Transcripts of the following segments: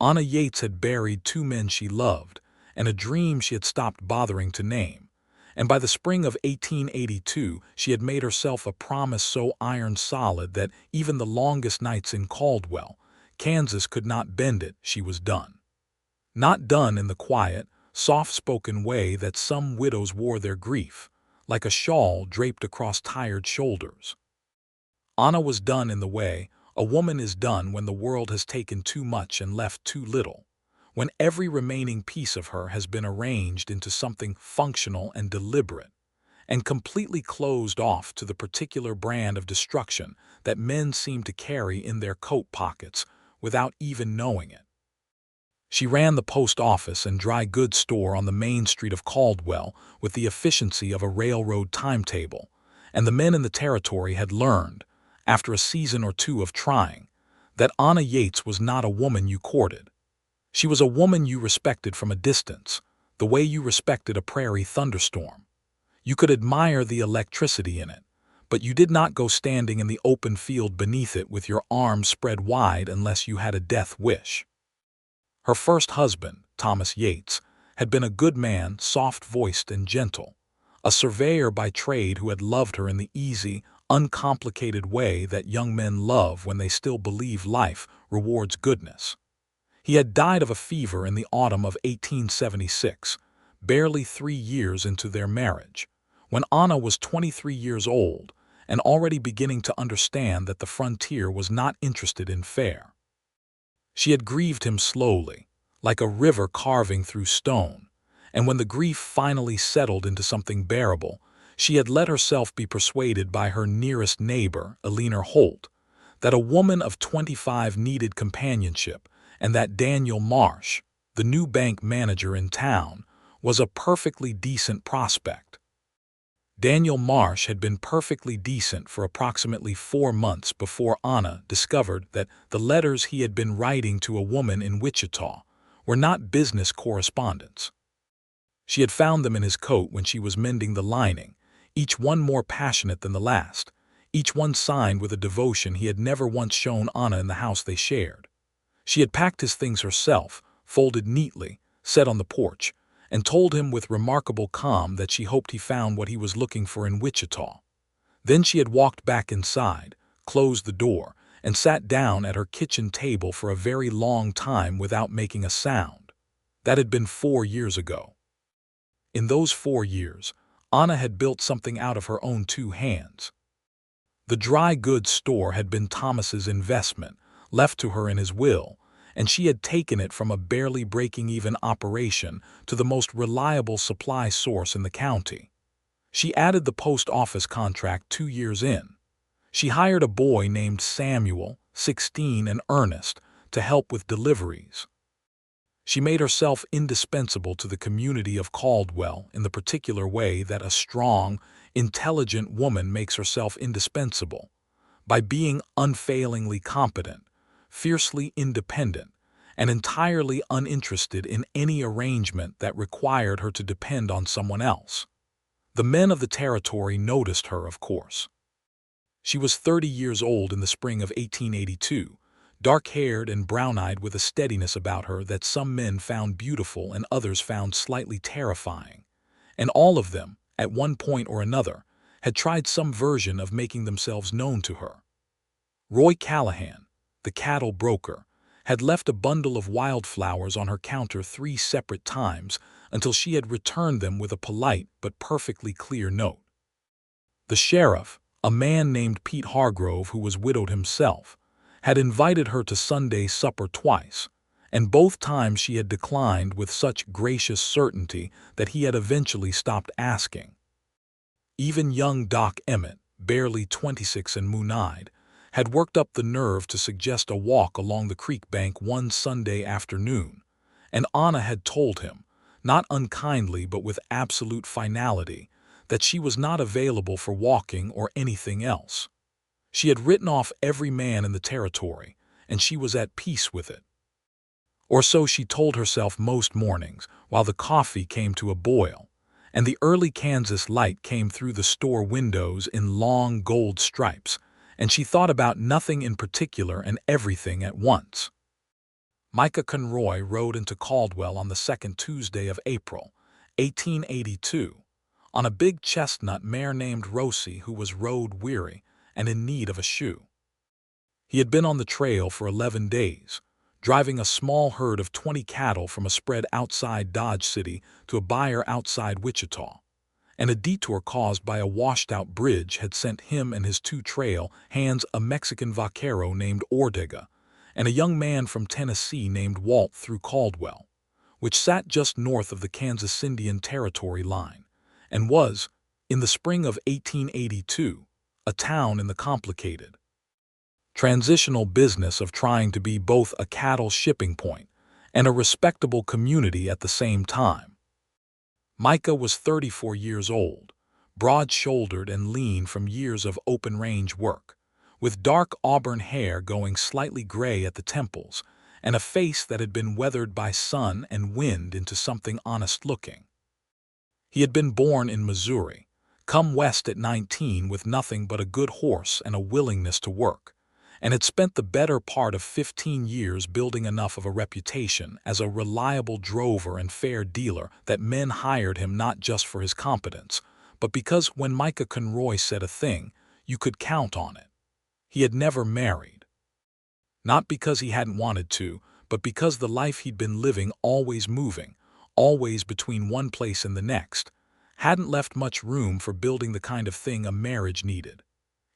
Anna Yates had buried two men she loved, and a dream she had stopped bothering to name. And by the spring of 1882, she had made herself a promise so iron-solid that even the longest nights in Caldwell, Kansas, could not bend it. She was done. Not done in the quiet, soft-spoken way that some widows wore their grief, like a shawl draped across tired shoulders. Anna was done in the way a woman is done when the world has taken too much and left too little, when every remaining piece of her has been arranged into something functional and deliberate, and completely closed off to the particular brand of destruction that men seem to carry in their coat pockets without even knowing it. She ran the post office and dry goods store on the main street of Caldwell with the efficiency of a railroad timetable, and the men in the territory had learned, after a season or two of trying, that Anna Yates was not a woman you courted. She was a woman you respected from a distance, the way you respected a prairie thunderstorm. You could admire the electricity in it, but you did not go standing in the open field beneath it with your arms spread wide unless you had a death wish. Her first husband, Thomas Yates, had been a good man, soft-voiced and gentle, a surveyor by trade who had loved her in the easy, uncomplicated way that young men love when they still believe life rewards goodness. He had died of a fever in the autumn of 1876, barely 3 years into their marriage, when Anna was 23 years old and already beginning to understand that the frontier was not interested in fare. She had grieved him slowly, like a river carving through stone, and when the grief finally settled into something bearable, she had let herself be persuaded by her nearest neighbor, Eleanor Holt, that a woman of 25 needed companionship and that Daniel Marsh, the new bank manager in town, was a perfectly decent prospect. Daniel Marsh had been perfectly decent for approximately 4 months before Anna discovered that the letters he had been writing to a woman in Wichita were not business correspondence. She had found them in his coat when she was mending the lining, each one more passionate than the last, each one signed with a devotion he had never once shown Anna in the house they shared. She had packed his things herself, folded neatly, set on the porch, and told him with remarkable calm that she hoped he found what he was looking for in Wichita. Then she had walked back inside, closed the door, and sat down at her kitchen table for a very long time without making a sound. That had been 4 years ago. In those 4 years, Anna had built something out of her own 2 hands. The dry goods store had been Thomas's investment, left to her in his will, and she had taken it from a barely breaking-even operation to the most reliable supply source in the county. She added the post office contract 2 years in. She hired a boy named Samuel, 16, and Ernest, to help with deliveries. She made herself indispensable to the community of Caldwell in the particular way that a strong, intelligent woman makes herself indispensable, by being unfailingly competent, fiercely independent, and entirely uninterested in any arrangement that required her to depend on someone else. The men of the territory noticed her, of course. She was 30 years old in the spring of 1882, dark-haired and brown-eyed with a steadiness about her that some men found beautiful and others found slightly terrifying, and all of them, at one point or another, had tried some version of making themselves known to her. Roy Callahan, the cattle broker, had left a bundle of wildflowers on her counter 3 separate times until she had returned them with a polite but perfectly clear note. The sheriff, a man named Pete Hargrove who was widowed himself, had invited her to Sunday supper twice, and both times she had declined with such gracious certainty that he had eventually stopped asking. Even young Doc Emmett, barely 26 and moon-eyed, had worked up the nerve to suggest a walk along the creek bank one Sunday afternoon, and Anna had told him, not unkindly but with absolute finality, that she was not available for walking or anything else. She had written off every man in the territory, and she was at peace with it. Or so she told herself most mornings while the coffee came to a boil, and the early Kansas light came through the store windows in long gold stripes, and she thought about nothing in particular and everything at once. Micah Conroy rode into Caldwell on the second Tuesday of April, 1882, on a big chestnut mare named Rosie who was road-weary and in need of a shoe. He had been on the trail for 11 days, driving a small herd of 20 cattle from a spread outside Dodge City to a byre outside Wichita, and a detour caused by a washed-out bridge had sent him and his two trail hands, a Mexican vaquero named Ortega, and a young man from Tennessee named Walt, through Caldwell, which sat just north of the Kansas Indian Territory line, and was, in the spring of 1882, a town in the complicated, transitional business of trying to be both a cattle shipping point and a respectable community at the same time. Micah was 34 years old, broad-shouldered and lean from years of open-range work, with dark auburn hair going slightly gray at the temples and a face that had been weathered by sun and wind into something honest-looking. He had been born in Missouri, come west at 19 with nothing but a good horse and a willingness to work, and had spent the better part of 15 years building enough of a reputation as a reliable drover and fair dealer that men hired him not just for his competence, but because when Micah Conroy said a thing, you could count on it. He had never married. Not because he hadn't wanted to, but because the life he'd been living, always moving, always between one place and the next, hadn't left much room for building the kind of thing a marriage needed.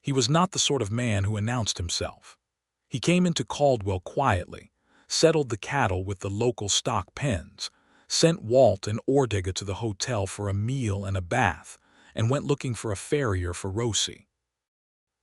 He was not the sort of man who announced himself. He came into Caldwell quietly, settled the cattle with the local stock pens, sent Walt and Ortega to the hotel for a meal and a bath, and went looking for a farrier for Rosie.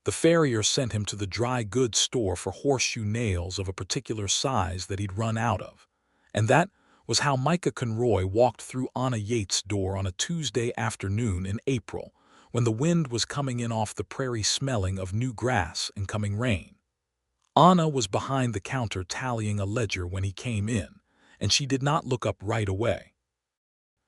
The farrier sent him to the dry goods store for horseshoe nails of a particular size that he'd run out of, and that was how Micah Conroy walked through Anna Yates' door on a Tuesday afternoon in April, when the wind was coming in off the prairie smelling of new grass and coming rain. Anna was behind the counter tallying a ledger when he came in, and she did not look up right away.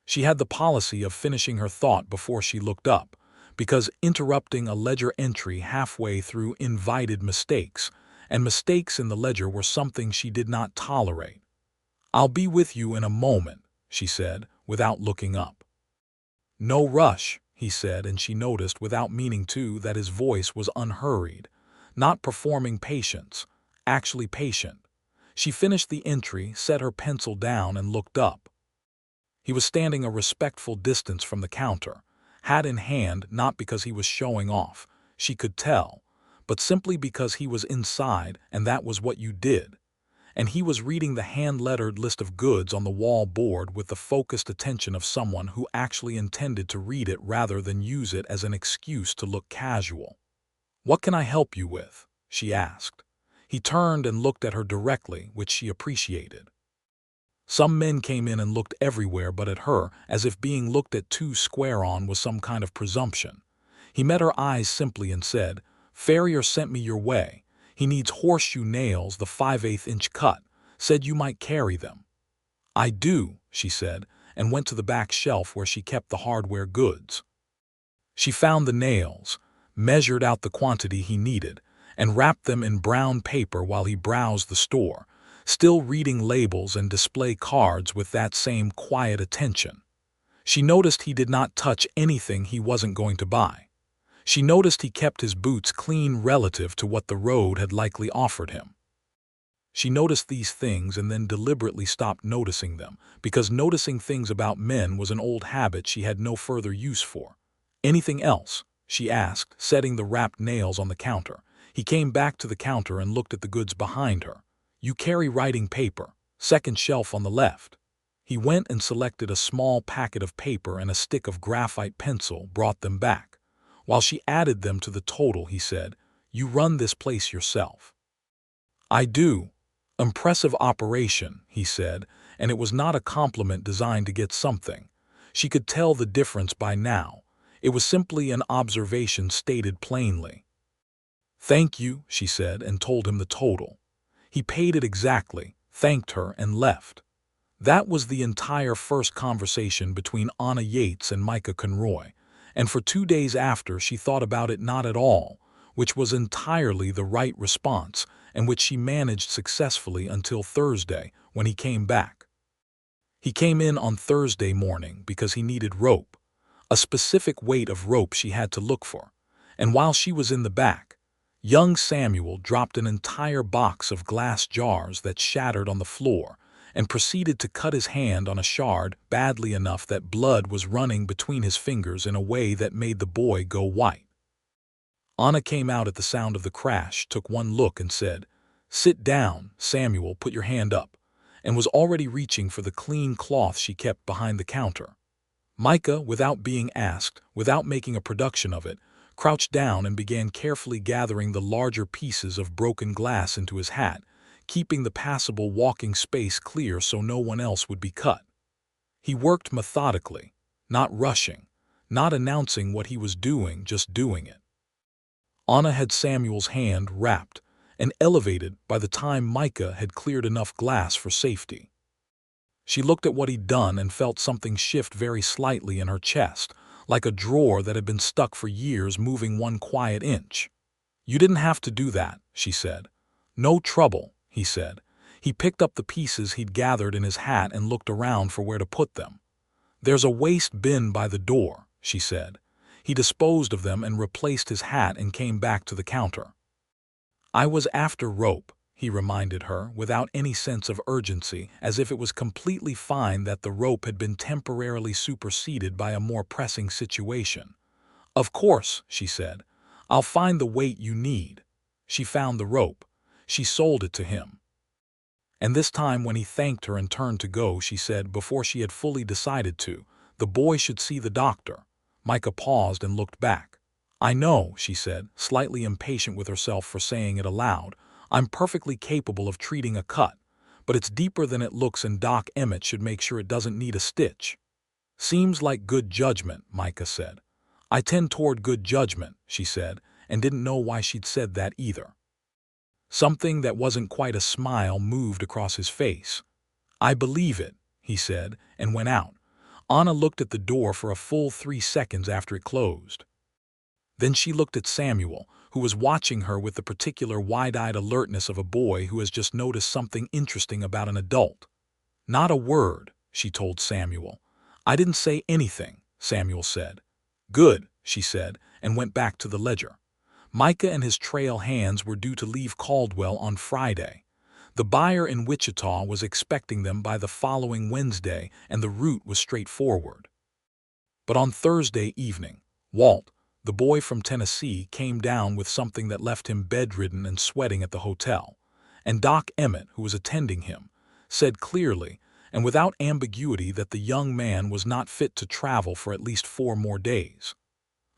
She had the policy of finishing her thought before she looked up, because interrupting a ledger entry halfway through invited mistakes, and mistakes in the ledger were something she did not tolerate. "I'll be with you in a moment," she said, without looking up. "No rush," he said, and she noticed, without meaning to, that his voice was unhurried, not performing patience, actually patient. She finished the entry, set her pencil down, and looked up. He was standing a respectful distance from the counter, hat in hand, not because he was showing off, she could tell, but simply because he was inside and that was what you did. And he was reading the hand-lettered list of goods on the wall board with the focused attention of someone who actually intended to read it rather than use it as an excuse to look casual. "What can I help you with?" she asked. He turned and looked at her directly, which she appreciated. Some men came in and looked everywhere but at her, as if being looked at too square on was some kind of presumption. He met her eyes simply and said, "Farrier sent me your way. He needs horseshoe nails, the 5/8-inch cut. Said you might carry them." "I do," she said, and went to the back shelf where she kept the hardware goods. She found the nails, measured out the quantity he needed, and wrapped them in brown paper while he browsed the store, still reading labels and display cards with that same quiet attention. She noticed he did not touch anything he wasn't going to buy. She noticed he kept his boots clean relative to what the road had likely offered him. She noticed these things and then deliberately stopped noticing them, because noticing things about men was an old habit she had no further use for. "Anything else?" she asked, setting the wrapped nails on the counter. He came back to the counter and looked at the goods behind her. "You carry writing paper, second shelf on the left." He went and selected a small packet of paper and a stick of graphite pencil, brought them back. While she added them to the total, he said, "You run this place yourself?" "I do." "Impressive operation," he said, and it was not a compliment designed to get something. She could tell the difference by now. It was simply an observation stated plainly. "Thank you," she said, and told him the total. He paid it exactly, thanked her, and left. That was the entire first conversation between Anna Yates and Micah Conroy, and for 2 days after she thought about it not at all, which was entirely the right response and which she managed successfully until Thursday when he came back. He came in on Thursday morning because he needed rope, a specific weight of rope she had to look for, and while she was in the back, young Samuel dropped an entire box of glass jars that shattered on the floor and proceeded to cut his hand on a shard badly enough that blood was running between his fingers in a way that made the boy go white. Anna came out at the sound of the crash, took one look and said, "Sit down, Samuel, put your hand up," and was already reaching for the clean cloth she kept behind the counter. Micah, without being asked, without making a production of it, crouched down and began carefully gathering the larger pieces of broken glass into his hat, keeping the passable walking space clear so no one else would be cut. He worked methodically, not rushing, not announcing what he was doing, just doing it. Anna had Samuel's hand wrapped and elevated by the time Micah had cleared enough glass for safety. She looked at what he'd done and felt something shift very slightly in her chest, like a drawer that had been stuck for years moving one quiet inch. "You didn't have to do that," she said. "No trouble," he said. He picked up the pieces he'd gathered in his hat and looked around for where to put them. "There's a waste bin by the door," she said. He disposed of them and replaced his hat and came back to the counter. "I was after rope," he reminded her, without any sense of urgency, as if it was completely fine that the rope had been temporarily superseded by a more pressing situation. "Of course," she said. "I'll find the weight you need." She found the rope. She sold it to him. And this time when he thanked her and turned to go, she said, before she had fully decided to, "The boy should see the doctor." Micah paused and looked back. "I know," she said, slightly impatient with herself for saying it aloud. "I'm perfectly capable of treating a cut, but it's deeper than it looks and Doc Emmett should make sure it doesn't need a stitch." "Seems like good judgment," Micah said. "I tend toward good judgment," she said, and didn't know why she'd said that either. Something that wasn't quite a smile moved across his face. "I believe it," he said, and went out. Anna looked at the door for a full 3 seconds after it closed. Then she looked at Samuel, who was watching her with the particular wide-eyed alertness of a boy who has just noticed something interesting about an adult. "Not a word," she told Samuel. "I didn't say anything," Samuel said. "Good," she said, and went back to the ledger. Micah and his trail hands were due to leave Caldwell on Friday. The buyer in Wichita was expecting them by the following Wednesday, and the route was straightforward. But on Thursday evening, Walt, the boy from Tennessee, came down with something that left him bedridden and sweating at the hotel, and Doc Emmett, who was attending him, said clearly and without ambiguity that the young man was not fit to travel for at least 4 more days.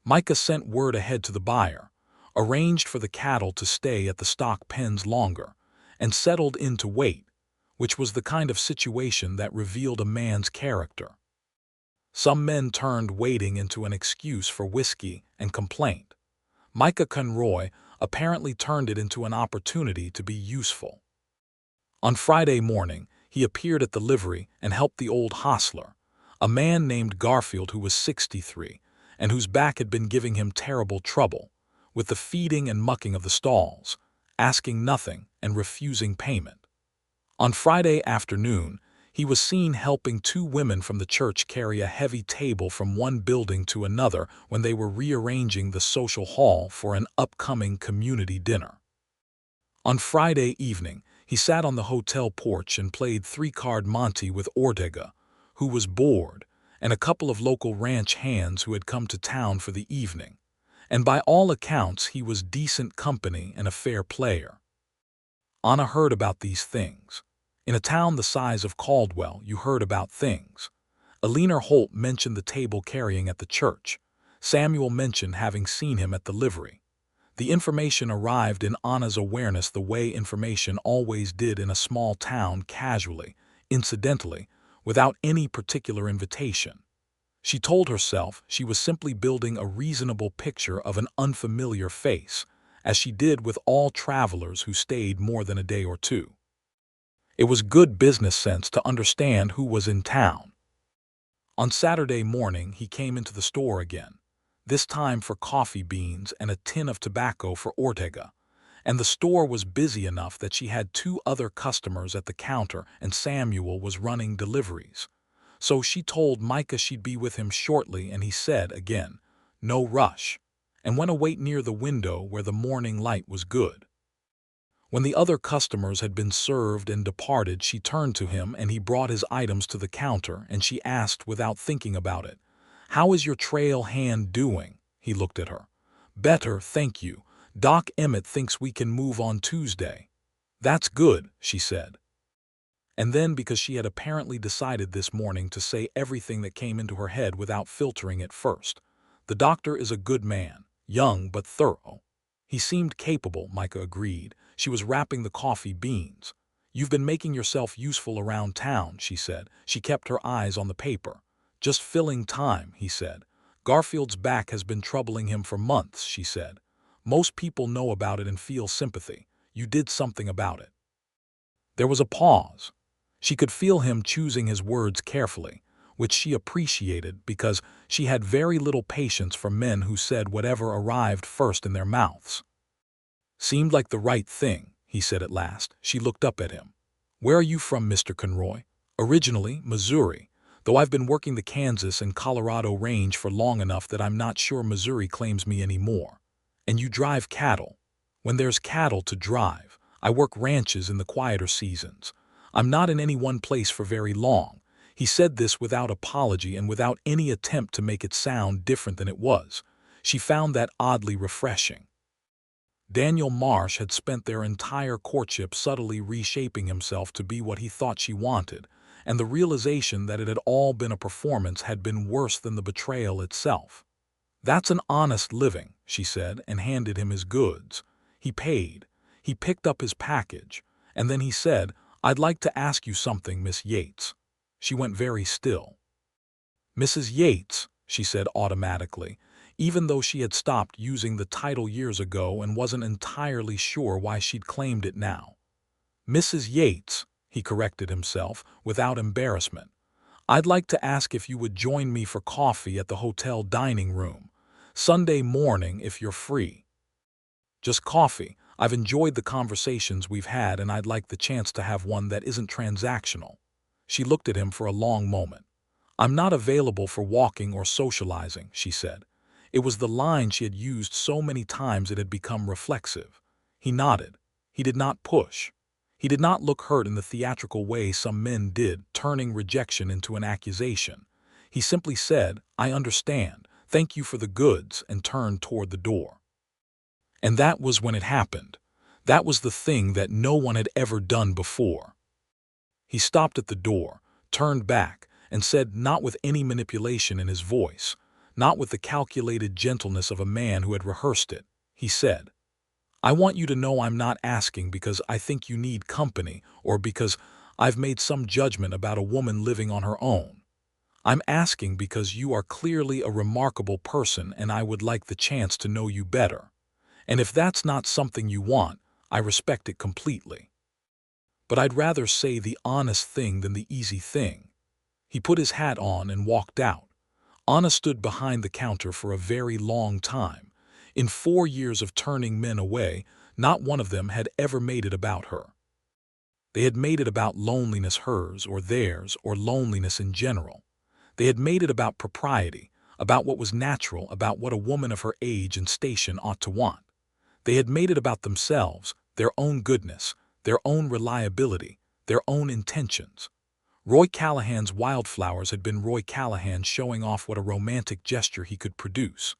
Micah sent word ahead to the buyer, arranged for the cattle to stay at the stock pens longer, and settled in to wait, which was the kind of situation that revealed a man's character. Some men turned waiting into an excuse for whiskey and complaint. Micah Conroy apparently turned it into an opportunity to be useful. On Friday morning, he appeared at the livery and helped the old hostler, a man named Garfield who was 63 and whose back had been giving him terrible trouble, with the feeding and mucking of the stalls, asking nothing and refusing payment. On Friday afternoon, he was seen helping 2 women from the church carry a heavy table from one building to another when they were rearranging the social hall for an upcoming community dinner. On Friday evening, he sat on the hotel porch and played 3-card Monte with Ortega, who was bored, and a couple of local ranch hands who had come to town for the evening, and by all accounts he was decent company and a fair player. Anna heard about these things. In a town the size of Caldwell, you heard about things. Alina Holt mentioned the table carrying at the church. Samuel mentioned having seen him at the livery. The information arrived in Anna's awareness the way information always did in a small town, casually, incidentally, without any particular invitation. She told herself she was simply building a reasonable picture of an unfamiliar face, as she did with all travelers who stayed more than a day or 2. It was good business sense to understand who was in town. On Saturday morning he came into the store again. this time for coffee beans and a tin of tobacco for Ortega. And the store was busy enough that she had 2 other customers at the counter and Samuel was running deliveries. So she told Micah she'd be with him shortly, and he said again, "No rush," and went away near the window where the morning light was good. When the other customers had been served and departed, she turned to him and he brought his items to the counter, and she asked without thinking about it, "How is your trail hand doing?" He looked at her. "Better, thank you. Doc Emmett thinks we can move on Tuesday." "That's good," she said. And then, because she had apparently decided this morning to say everything that came into her head without filtering it first, "The doctor is a good man, young but thorough." "He seemed capable," Micah agreed. She was wrapping the coffee beans. "You've been making yourself useful around town," she said. She kept her eyes on the paper. "Just filling time," he said. "Garfield's back has been troubling him for months," she said. "Most people know about it and feel sympathy. You did something about it." There was a pause. She could feel him choosing his words carefully, which she appreciated because she had very little patience for men who said whatever arrived first in their mouths. "Seemed like the right thing," he said at last. She looked up at him. "Where are you from, Mr. Conroy?" "Originally, Missouri, though I've been working the Kansas and Colorado range for long enough that I'm not sure Missouri claims me anymore." "And you drive cattle?" "When there's cattle to drive. I work ranches in the quieter seasons. I'm not in any one place for very long." He said this without apology and without any attempt to make it sound different than it was. She found that oddly refreshing. Daniel Marsh had spent their entire courtship subtly reshaping himself to be what he thought she wanted, and the realization that it had all been a performance had been worse than the betrayal itself. "That's an honest living," she said, and handed him his goods. He paid. He picked up his package, and then he said, "I'd like to ask you something, Miss Yates." She went very still. "Mrs. Yates," she said automatically, even though she had stopped using the title years ago and wasn't entirely sure why she'd claimed it now. "Mrs. Yates," he corrected himself, without embarrassment. "I'd like to ask if you would join me for coffee at the hotel dining room. Sunday morning if you're free." "Just coffee. I've enjoyed the conversations we've had and I'd like the chance to have one that isn't transactional." She looked at him for a long moment. "I'm not available for walking or socializing," she said. It was the line she had used so many times it had become reflexive. He nodded. He did not push. He did not look hurt in the theatrical way some men did, turning rejection into an accusation. He simply said, "I understand. Thank you for the goods," and turned toward the door. And that was when it happened. That was the thing that no one had ever done before. He stopped at the door, turned back, and said, not with any manipulation in his voice, not with the calculated gentleness of a man who had rehearsed it, he said, "I want you to know I'm not asking because I think you need company or because I've made some judgment about a woman living on her own. I'm asking because you are clearly a remarkable person and I would like the chance to know you better. And if that's not something you want, I respect it completely. But I'd rather say the honest thing than the easy thing." He put his hat on and walked out. Anna stood behind the counter for a very long time. In 4 years of turning men away, not one of them had ever made it about her. They had made it about loneliness, hers or theirs, or loneliness in general. They had made it about propriety, about what was natural, about what a woman of her age and station ought to want. They had made it about themselves, their own goodness, their own reliability, their own intentions. Roy Callahan's wildflowers had been Roy Callahan showing off what a romantic gesture he could produce.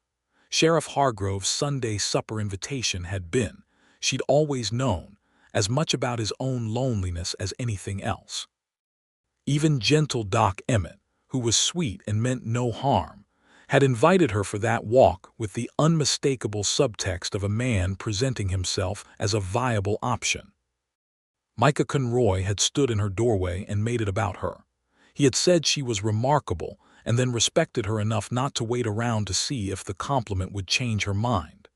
Sheriff Hargrove's Sunday supper invitation had been, she'd always known, as much about his own loneliness as anything else. Even gentle Doc Emmett, who was sweet and meant no harm, had invited her for that walk with the unmistakable subtext of a man presenting himself as a viable option. Micah Conroy had stood in her doorway and made it about her. He had said she was remarkable and then respected her enough not to wait around to see if the compliment would change her mind.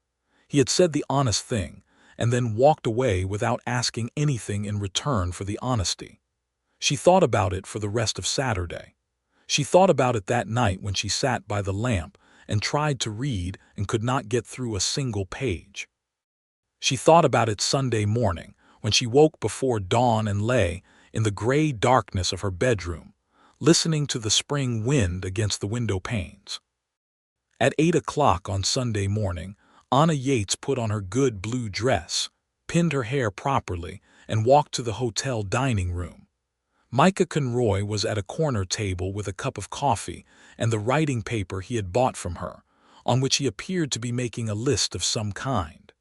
He had said the honest thing and then walked away without asking anything in return for the honesty. She thought about it for the rest of Saturday. She thought about it that night when she sat by the lamp and tried to read and could not get through a single page. She thought about it Sunday morning, when she woke before dawn and lay in the gray darkness of her bedroom, listening to the spring wind against the window panes. At 8 o'clock on Sunday morning, Anna Yates put on her good blue dress, pinned her hair properly, and walked to the hotel dining room. Micah Conroy was at a corner table with a cup of coffee and the writing paper he had bought from her, on which he appeared to be making a list of some kind.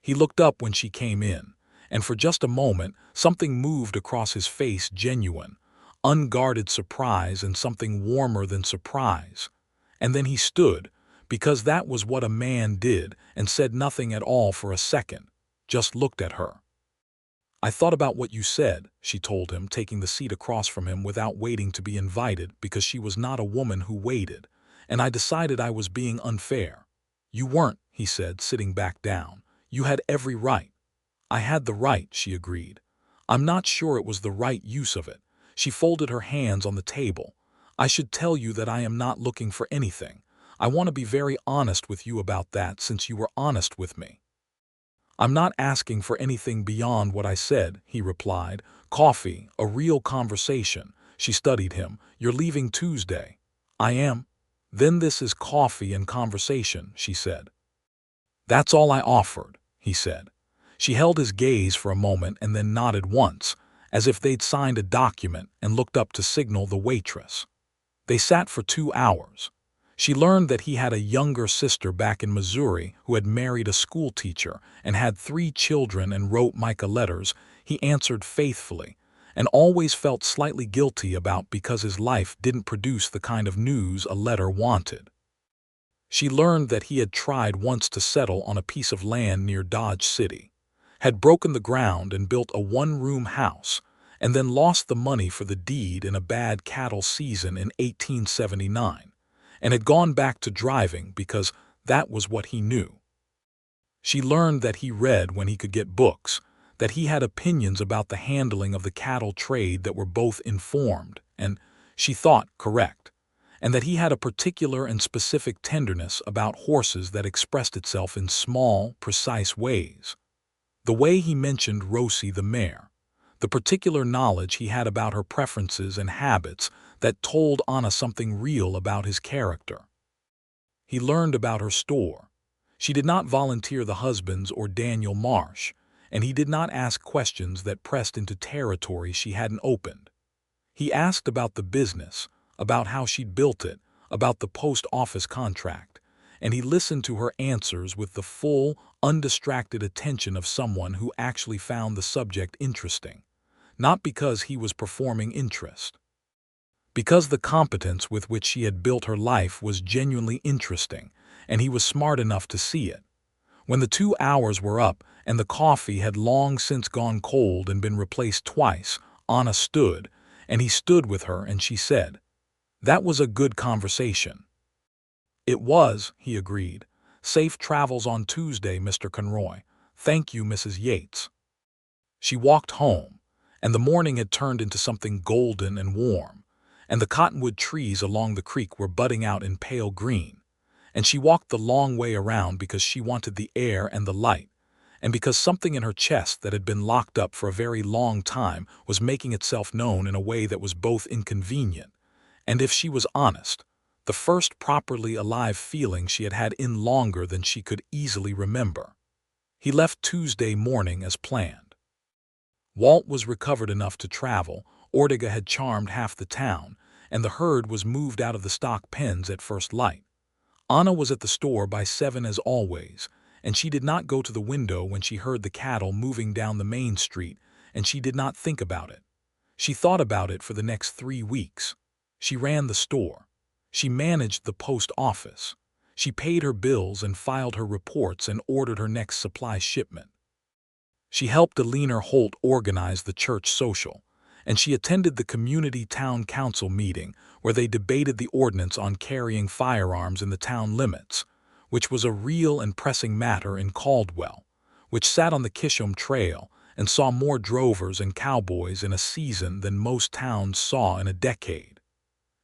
He looked up when she came in, and for just a moment something moved across his face, genuine, unguarded surprise and something warmer than surprise. And then he stood, because that was what a man did, and said nothing at all for a second, just looked at her. "I thought about what you said," she told him, taking the seat across from him without waiting to be invited, because she was not a woman who waited, "and I decided I was being unfair." "You weren't," he said, sitting back down. "You had every right." "I had the right," she agreed. "I'm not sure it was the right use of it." She folded her hands on the table. "I should tell you that I am not looking for anything. I want to be very honest with you about that, since you were honest with me." "I'm not asking for anything beyond what I said," he replied. "Coffee, a real conversation." She studied him. "You're leaving Tuesday." "I am." "Then this is coffee and conversation," she said. "That's all I offered," he said. She held his gaze for a moment and then nodded once, as if they'd signed a document, and looked up to signal the waitress. They sat for 2 hours. She learned that he had a younger sister back in Missouri who had married a school teacher and had 3 children and wrote Micah letters he answered faithfully, and always felt slightly guilty about because his life didn't produce the kind of news a letter wanted. She learned that he had tried once to settle on a piece of land near Dodge City, had broken the ground and built a one-room house, and then lost the money for the deed in a bad cattle season in 1879, and had gone back to driving because that was what he knew. She learned that he read when he could get books, that he had opinions about the handling of the cattle trade that were both informed and, she thought, correct, and that he had a particular and specific tenderness about horses that expressed itself in small, precise ways. The way he mentioned Rosie the mare, the particular knowledge he had about her preferences and habits that told Anna something real about his character. He learned about her store. She did not volunteer the husbands or Daniel Marsh, and he did not ask questions that pressed into territory she hadn't opened. He asked about the business, about how she'd built it, about the post office contract, and he listened to her answers with the full, undistracted attention of someone who actually found the subject interesting, not because he was performing interest. Because the competence with which she had built her life was genuinely interesting, and he was smart enough to see it. When the 2 hours were up and the coffee had long since gone cold and been replaced twice, Anna stood, and he stood with her, and she said, "That was a good conversation." "It was," he agreed. "Safe travels on Tuesday, Mr. Conroy. Thank you, Mrs. Yates." She walked home, and the morning had turned into something golden and warm, and the cottonwood trees along the creek were budding out in pale green, and she walked the long way around because she wanted the air and the light, and because something in her chest that had been locked up for a very long time was making itself known in a way that was both inconvenient, and, if she was honest, the first properly alive feeling she had had in longer than she could easily remember. He left Tuesday morning as planned. Walt was recovered enough to travel, Ortega had charmed half the town, and the herd was moved out of the stock pens at first light. Anna was at the store by 7 as always, and she did not go to the window when she heard the cattle moving down the main street, and she did not think about it. She thought about it for the next 3 weeks. She ran the store. She managed the post office. She paid her bills and filed her reports and ordered her next supply shipment. She helped Alina Holt organize the church social, and she attended the community town council meeting where they debated the ordinance on carrying firearms in the town limits, which was a real and pressing matter in Caldwell, which sat on the Kishom Trail and saw more drovers and cowboys in a season than most towns saw in a decade.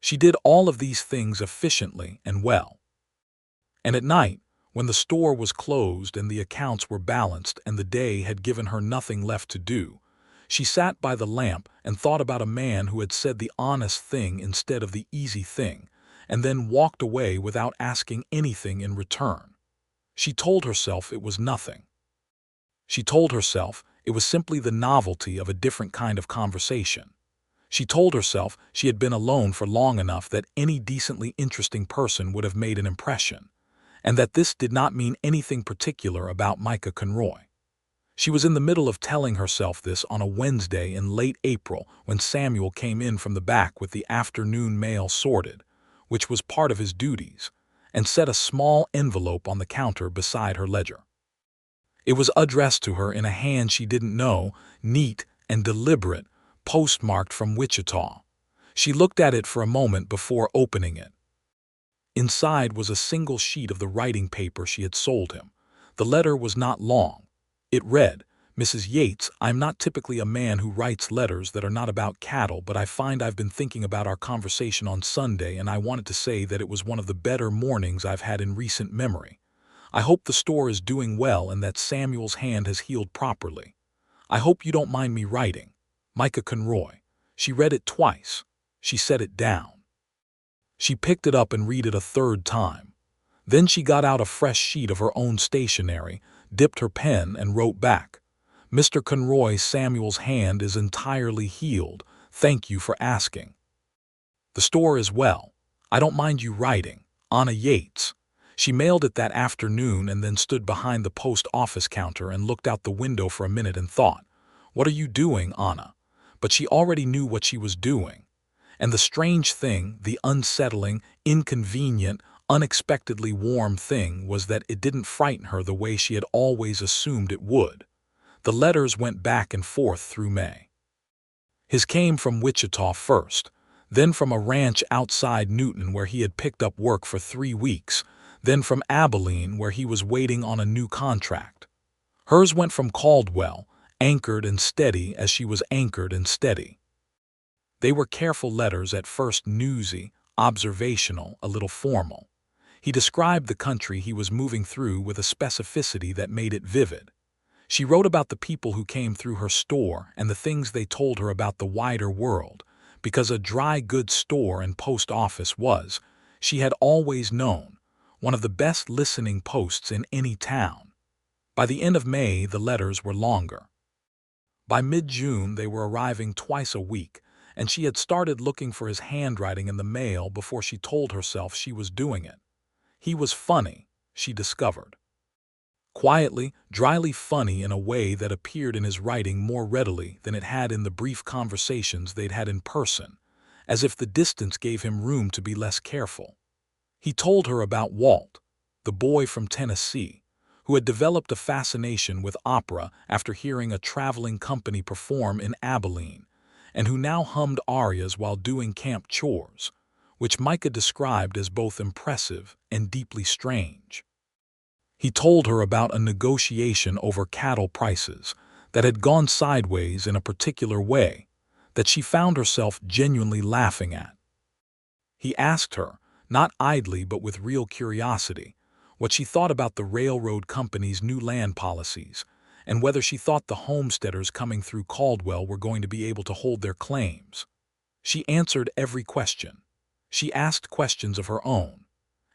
She did all of these things efficiently and well. And at night, when the store was closed and the accounts were balanced and the day had given her nothing left to do, she sat by the lamp and thought about a man who had said the honest thing instead of the easy thing, and then walked away without asking anything in return. She told herself it was nothing. She told herself it was simply the novelty of a different kind of conversation. She told herself she had been alone for long enough that any decently interesting person would have made an impression, and that this did not mean anything particular about Micah Conroy. She was in the middle of telling herself this on a Wednesday in late April when Samuel came in from the back with the afternoon mail sorted, which was part of his duties, and set a small envelope on the counter beside her ledger. It was addressed to her in a hand she didn't know, neat and deliberate, postmarked from Wichita. She looked at it for a moment before opening it. Inside was a single sheet of the writing paper she had sold him. The letter was not long. It read, "Mrs. Yates, I'm not typically a man who writes letters that are not about cattle, but I find I've been thinking about our conversation on Sunday, and I wanted to say that it was one of the better mornings I've had in recent memory. I hope the store is doing well and that Samuel's hand has healed properly. I hope you don't mind me writing. Micah Conroy." She read it twice. She set it down. She picked it up and read it a third time. Then she got out a fresh sheet of her own stationery, dipped her pen, and wrote back, "Mr. Conroy, Samuel's hand is entirely healed. Thank you for asking. The store is well. I don't mind you writing. Anna Yates." She mailed it that afternoon and then stood behind the post office counter and looked out the window for a minute and thought, "What are you doing, Anna?" But she already knew what she was doing. And the strange thing, the unsettling, inconvenient, unexpectedly warm thing was that it didn't frighten her the way she had always assumed it would. The letters went back and forth through May. His came from Wichita first, then from a ranch outside Newton where he had picked up work for 3 weeks, then from Abilene where he was waiting on a new contract. Hers went from Caldwell, anchored and steady as she was anchored and steady. They were careful letters, at first newsy, observational, a little formal. He described the country he was moving through with a specificity that made it vivid. She wrote about the people who came through her store and the things they told her about the wider world, because a dry goods store and post office was, she had always known, one of the best listening posts in any town. By the end of May, the letters were longer. By mid-June, they were arriving twice a week, and she had started looking for his handwriting in the mail before she told herself she was doing it. He was funny, she discovered. Quietly, dryly funny in a way that appeared in his writing more readily than it had in the brief conversations they'd had in person, as if the distance gave him room to be less careful. He told her about Walt, the boy from Tennessee, who had developed a fascination with opera after hearing a traveling company perform in Abilene, and who now hummed arias while doing camp chores, which Micah described as both impressive and deeply strange. He told her about a negotiation over cattle prices that had gone sideways in a particular way that she found herself genuinely laughing at. He asked her, not idly but with real curiosity, what she thought about the railroad company's new land policies, and whether she thought the homesteaders coming through Caldwell were going to be able to hold their claims. She answered every question. She asked questions of her own.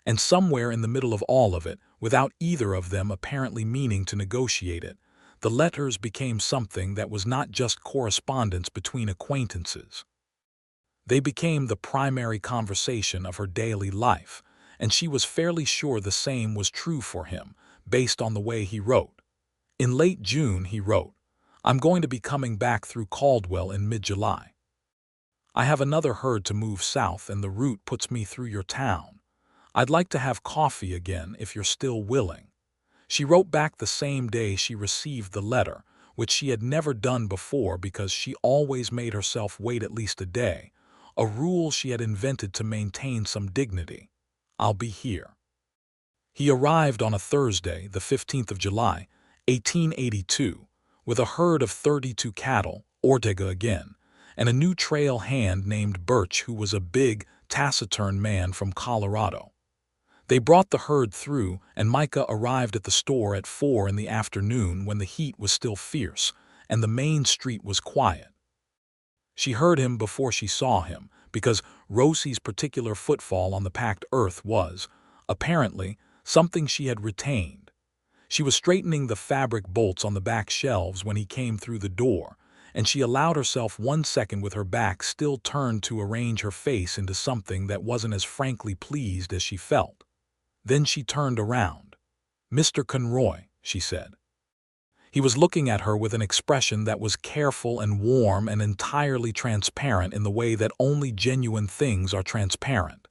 And somewhere in the middle of all of it, without either of them apparently meaning to negotiate it, the letters became something that was not just correspondence between acquaintances. They became the primary conversation of her daily life, and she was fairly sure the same was true for him, based on the way he wrote. In late June, he wrote, "I'm going to be coming back through Caldwell in mid-July. I have another herd to move south and the route puts me through your town. I'd like to have coffee again if you're still willing." She wrote back the same day she received the letter, which she had never done before because she always made herself wait at least a day, a rule she had invented to maintain some dignity. "I'll be here." He arrived on a Thursday, the 15th of July, 1882, with a herd of 32 cattle, Ortega again, and a new trail hand named Birch who was a big, taciturn man from Colorado. They brought the herd through, and Micah arrived at the store at 4 in the afternoon when the heat was still fierce, and the main street was quiet. She heard him before she saw him, because Rosie's particular footfall on the packed earth was, apparently, something she had retained. She was straightening the fabric bolts on the back shelves when he came through the door, and she allowed herself 1 second with her back still turned to arrange her face into something that wasn't as frankly pleased as she felt. Then she turned around. "Mr. Conroy," she said. He was looking at her with an expression that was careful and warm and entirely transparent in the way that only genuine things are transparent.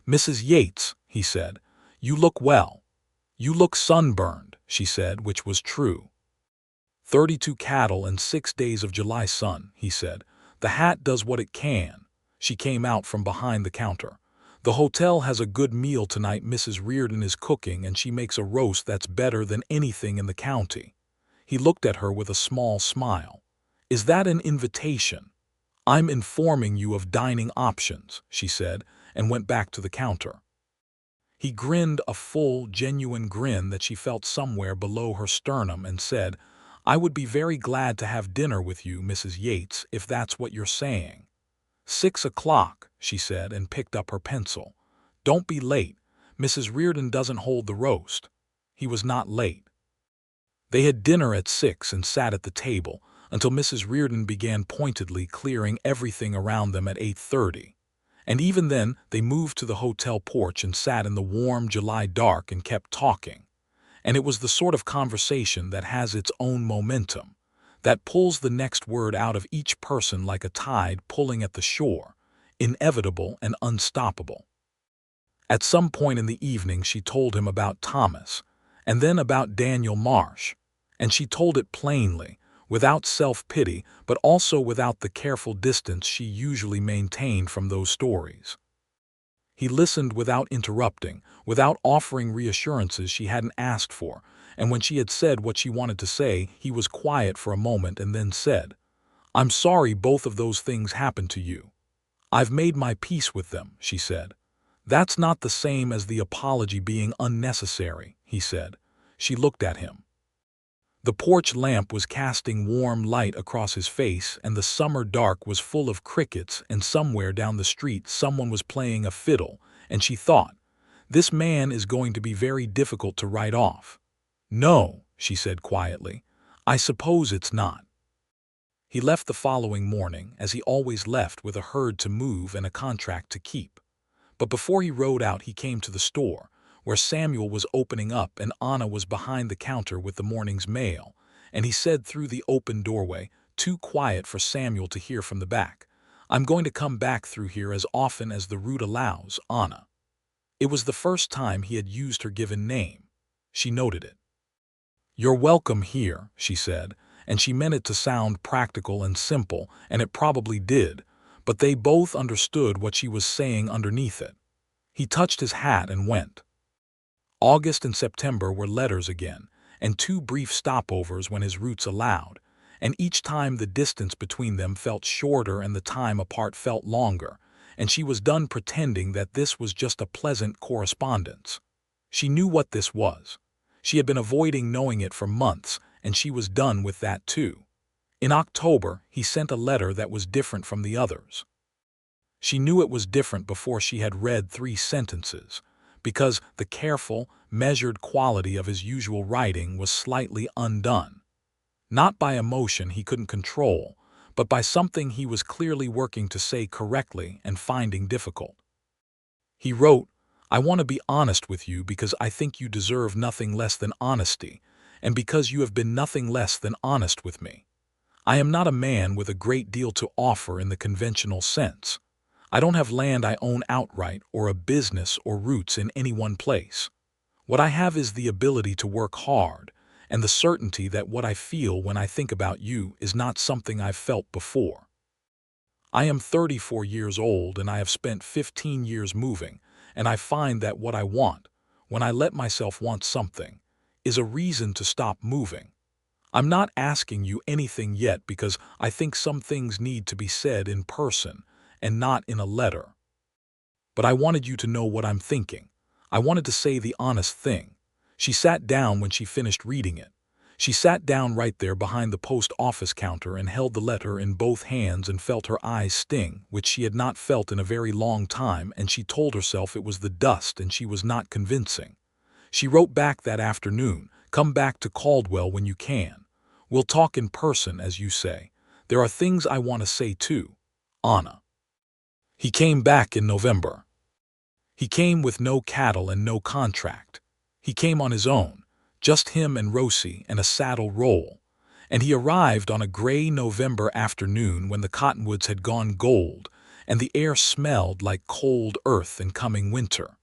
"Mrs. Yates," he said, "you look well." "You look sunburned," she said, which was true. 32 cattle and 6 days of July sun, he said. "The hat does what it can." She came out from behind the counter. "The hotel has a good meal tonight. Mrs. Reardon is cooking, and she makes a roast that's better than anything in the county." He looked at her with a small smile. "Is that an invitation?" "I'm informing you of dining options," she said, and went back to the counter. He grinned a full, genuine grin that she felt somewhere below her sternum and said, "I would be very glad to have dinner with you, Mrs. Yates, if that's what you're saying." 6 o'clock, she said, and picked up her pencil. "Don't be late. Mrs. Reardon doesn't hold the roast." He was not late. They had dinner at 6 and sat at the table until Mrs. Reardon began pointedly clearing everything around them at 8:30. And even then, they moved to the hotel porch and sat in the warm July dark and kept talking. And it was the sort of conversation that has its own momentum, that pulls the next word out of each person like a tide pulling at the shore, inevitable and unstoppable. At some point in the evening she told him about Thomas, and then about Daniel Marsh, and she told it plainly, without self-pity, but also without the careful distance she usually maintained from those stories. He listened without interrupting, without offering reassurances she hadn't asked for, and when she had said what she wanted to say, he was quiet for a moment and then said, "I'm sorry both of those things happened to you." "I've made my peace with them," she said. "That's not the same as the apology being unnecessary," he said. She looked at him. The porch lamp was casting warm light across his face, and the summer dark was full of crickets, and somewhere down the street someone was playing a fiddle, and she thought, "This man is going to be very difficult to write off." "No," she said quietly, "I suppose it's not." He left the following morning, as he always left, with a herd to move and a contract to keep. But before he rode out he came to the store, where Samuel was opening up and Anna was behind the counter with the morning's mail, and he said through the open doorway, too quiet for Samuel to hear from the back, "I'm going to come back through here as often as the route allows, Anna." It was the first time he had used her given name. She noted it. "You're welcome here," she said, and she meant it to sound practical and simple, and it probably did, but they both understood what she was saying underneath it. He touched his hat and went. August and September were letters again, and 2 brief stopovers when his routes allowed, and each time the distance between them felt shorter and the time apart felt longer, and she was done pretending that this was just a pleasant correspondence. She knew what this was. She had been avoiding knowing it for months, and she was done with that too. In October, he sent a letter that was different from the others. She knew it was different before she had read 3 sentences, because the careful, measured quality of his usual writing was slightly undone. Not by emotion he couldn't control, but by something he was clearly working to say correctly and finding difficult. He wrote, "I want to be honest with you because I think you deserve nothing less than honesty, and because you have been nothing less than honest with me. I am not a man with a great deal to offer in the conventional sense. I don't have land I own outright or a business or roots in any one place. What I have is the ability to work hard, and the certainty that what I feel when I think about you is not something I've felt before. I am 34 years old and I have spent 15 years moving, and I find that what I want, when I let myself want something, is a reason to stop moving. I'm not asking you anything yet because I think some things need to be said in person and not in a letter. But I wanted you to know what I'm thinking. I wanted to say the honest thing. She sat down when she finished reading it. She sat down right there behind the post office counter and held the letter in both hands and felt her eyes sting, which she had not felt in a very long time, and she told herself it was the dust and she was not convincing. She wrote back that afternoon, "Come back to Caldwell when you can. We'll talk in person, as you say. There are things I want to say too. Anna." He came back in November. He came with no cattle and no contract. He came on his own, just him and Rosie and a saddle roll. And he arrived on a gray November afternoon when the cottonwoods had gone gold and the air smelled like cold earth and coming winter.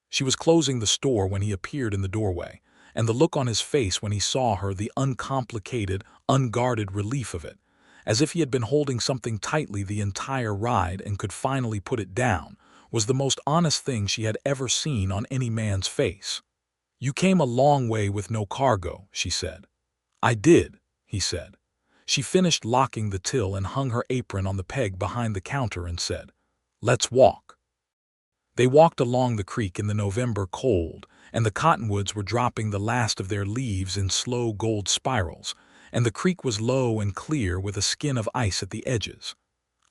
She was closing the store when he appeared in the doorway, and the look on his face when he saw her, the uncomplicated, unguarded relief of it, as if he had been holding something tightly the entire ride and could finally put it down, was the most honest thing she had ever seen on any man's face. "You came a long way with no cargo," she said. "I did," he said. She finished locking the till and hung her apron on the peg behind the counter and said, "Let's walk." They walked along the creek in the November cold, and the cottonwoods were dropping the last of their leaves in slow gold spirals, and the creek was low and clear with a skin of ice at the edges.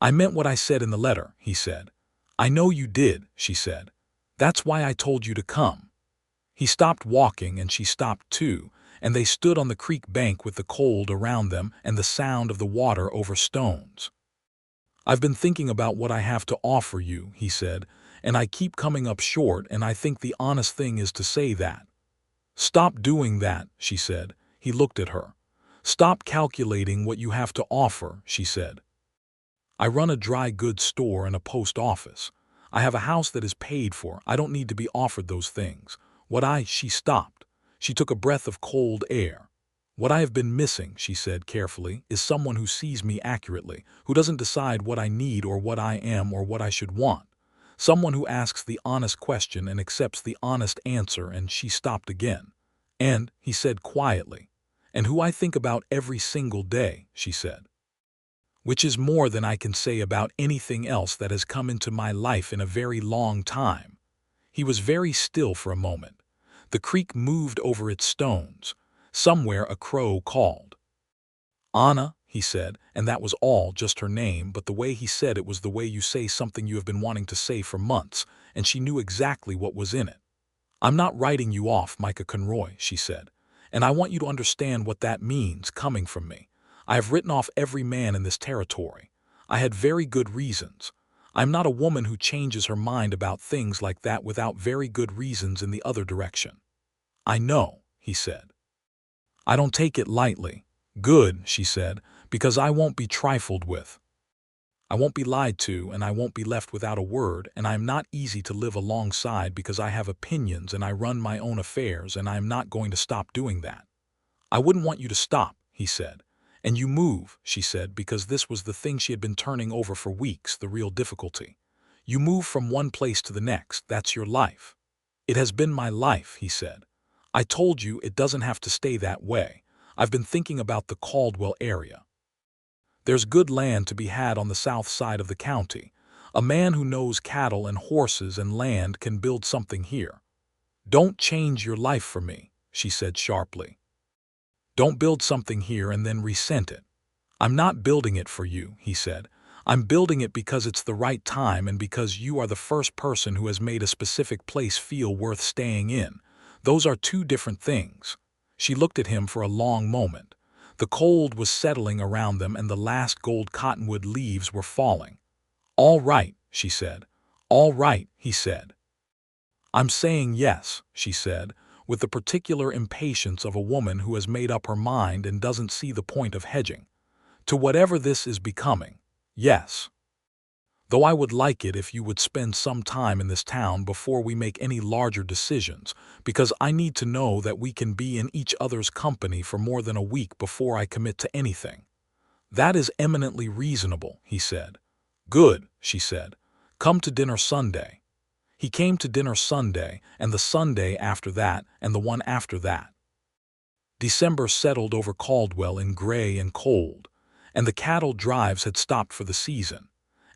"I meant what I said in the letter," he said. "I know you did," she said. "That's why I told you to come." He stopped walking and she stopped too, and they stood on the creek bank with the cold around them and the sound of the water over stones. "I've been thinking about what I have to offer you," he said, "and I keep coming up short, and I think the honest thing is to say that." "Stop doing that," she said. He looked at her. "Stop calculating what you have to offer," she said. "I run a dry goods store and a post office. I have a house that is paid for. I don't need to be offered those things. She stopped. She took a breath of cold air. "What I have been missing," she said carefully, "is someone who sees me accurately, who doesn't decide what I need or what I am or what I should want. Someone who asks the honest question and accepts the honest answer." And she stopped again. "And," he said quietly, "and who I think about every single day," she said. "Which is more than I can say about anything else that has come into my life in a very long time." He was very still for a moment. The creek moved over its stones. Somewhere a crow called. "Anna," he said, and that was all, just her name, but the way he said it was the way you say something you have been wanting to say for months, and she knew exactly what was in it. "I'm not writing you off, Micah Conroy," she said, "and I want you to understand what that means coming from me. I have written off every man in this territory. I had very good reasons. I'm not a woman who changes her mind about things like that without very good reasons in the other direction." "I know," he said. "I don't take it lightly." "Good," she said, "because I won't be trifled with. I won't be lied to, and I won't be left without a word, and I am not easy to live alongside because I have opinions and I run my own affairs, and I am not going to stop doing that." "I wouldn't want you to stop," he said. "And you move," she said, because this was the thing she had been turning over for weeks, the real difficulty. "You move from one place to the next. That's your life." "It has been my life," he said. "I told you it doesn't have to stay that way. I've been thinking about the Caldwell area. There's good land to be had on the south side of the county. A man who knows cattle and horses and land can build something here." "Don't change your life for me," she said sharply. "Don't build something here and then resent it." "I'm not building it for you," he said. "I'm building it because it's the right time and because you are the first person who has made a specific place feel worth staying in. Those are two different things." She looked at him for a long moment. The cold was settling around them and the last gold cottonwood leaves were falling. "All right," she said. "All right," he said. "I'm saying yes," she said, with the particular impatience of a woman who has made up her mind and doesn't see the point of hedging. "To whatever this is becoming, yes. Though I would like it if you would spend some time in this town before we make any larger decisions, because I need to know that we can be in each other's company for more than a week before I commit to anything." "That is eminently reasonable," he said. "Good," she said. "Come to dinner Sunday." He came to dinner Sunday, and the Sunday after that, and the one after that. December settled over Caldwell in gray and cold, and the cattle drives had stopped for the season,